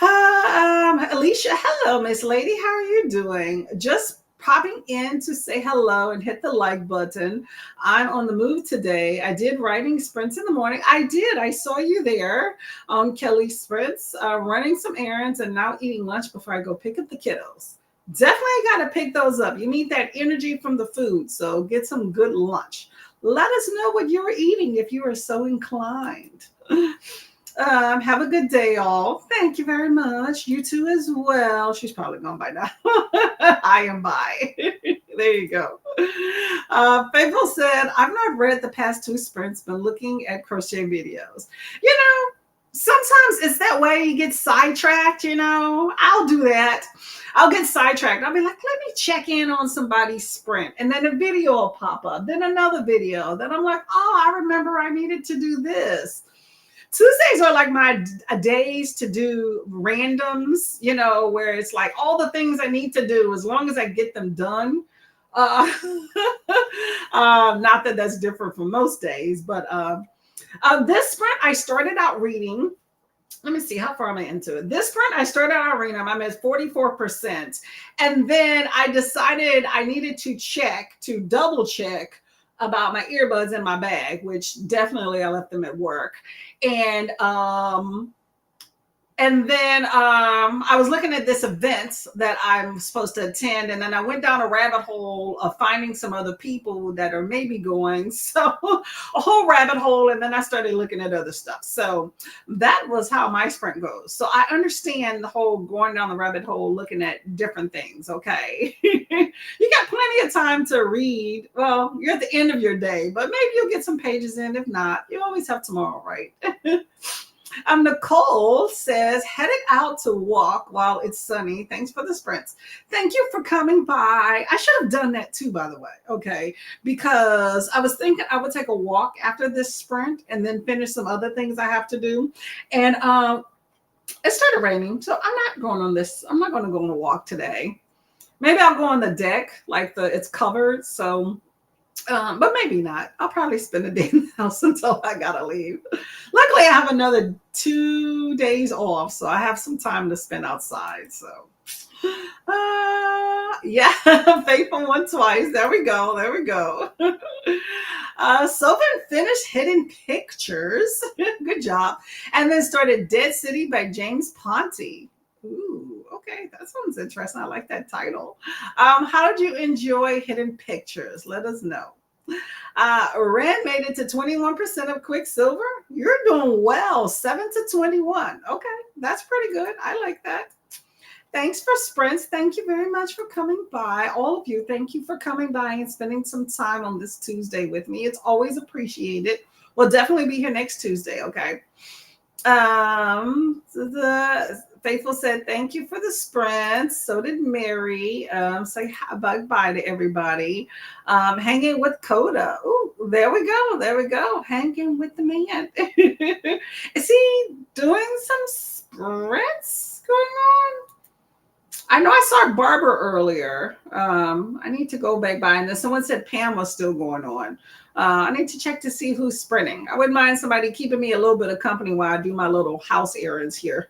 Alicia, hello, Miss Lady. How are you doing? Just popping in to say hello and hit the like button. I'm on the move today. I did writing sprints in the morning. I did. I saw you there on Kelly Sprints, running some errands and now eating lunch before I go pick up the kiddos. Definitely got to pick those up. You need that energy from the food. So get some good lunch. Let us know what you're eating if you are so inclined. Have a good day, all. Thank you very much. You too as well. She's probably gone by now. I am by. There you go. Faithful said, I've not read the past 2 sprints, but looking at crochet videos. You know, sometimes it's that way you get sidetracked, you know. I'll do that. I'll get sidetracked. I'll be like, let me check in on somebody's sprint. And then a video will pop up. Then another video. Then I'm like, oh, I remember I needed to do this. Tuesdays are like my days to do randoms, you know, where it's like all the things I need to do as long as I get them done. Not that that's different from most days, but this sprint I started out reading. Let me see, how far am I into it? This sprint I started out reading. I'm at 44%. And then I decided I needed to double check about my earbuds in my bag, which definitely I left them at work. And then I was looking at this event that I'm supposed to attend, and then I went down a rabbit hole of finding some other people that are maybe going. So a whole rabbit hole, and then I started looking at other stuff. So that was how my sprint goes. So I understand the whole going down the rabbit hole, looking at different things. Okay, you got plenty of time to read. Well, you're at the end of your day, but maybe you'll get some pages in. If not, you always have tomorrow, right? Nicole says, headed out to walk while it's sunny. Thanks for the sprints. Thank you for coming by. I should have done that too, by the way. Okay. Because I was thinking I would take a walk after this sprint and then finish some other things I have to do. And it started raining. So I'm not going on this. I'm not going to go on a walk today. Maybe I'll go on the deck, like it's covered. So but maybe not. I'll probably spend the day in the house until I gotta leave. Luckily, I have another 2 days off, so I have some time to spend outside. So, yeah, faithful one twice. There we go. There we go. Sylvan finished Hidden Pictures. Good job. And then started Dead City by James Ponti. Ooh, okay, that sounds interesting. I like that title. How did you enjoy Hidden Pictures? Let us know. Ren made it to 21% of Quicksilver. You're doing well, 7 to 21. Okay, that's pretty good. I like that. Thanks for sprints. Thank you very much for coming by. All of you, thank you for coming by and spending some time on this Tuesday with me. It's always appreciated. We'll definitely be here next Tuesday, okay? Faithful said, thank you for the sprints. So did Mary. Say bye to everybody. Hanging with Coda. Oh, there we go. There we go. Hanging with the man. Is he doing some sprints going on? I know I saw Barbara earlier. I need to go back by. And then someone said Pam was still going on. I need to check to see who's sprinting. I wouldn't mind somebody keeping me a little bit of company while I do my little house errands here.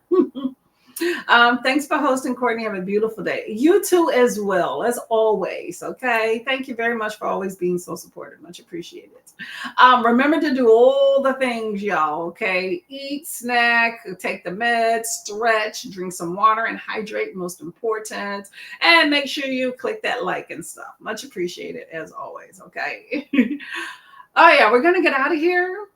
Thanks for hosting, Courtney. Have a beautiful day. You too, as well, as always. Okay. Thank you very much for always being so supportive. Much appreciated. Remember to do all the things, y'all. Okay. Eat, snack, take the meds, stretch, drink some water, and hydrate. Most important. And make sure you click that like and stuff. Much appreciated, as always. Okay. Oh, yeah. We're going to get out of here.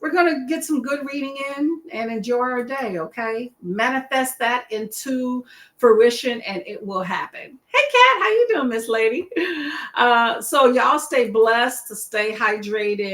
We're going to get some good reading in and enjoy our day, okay? Manifest that into fruition and it will happen. Hey, Kat, how you doing, Miss Lady? So y'all stay blessed, to stay hydrated.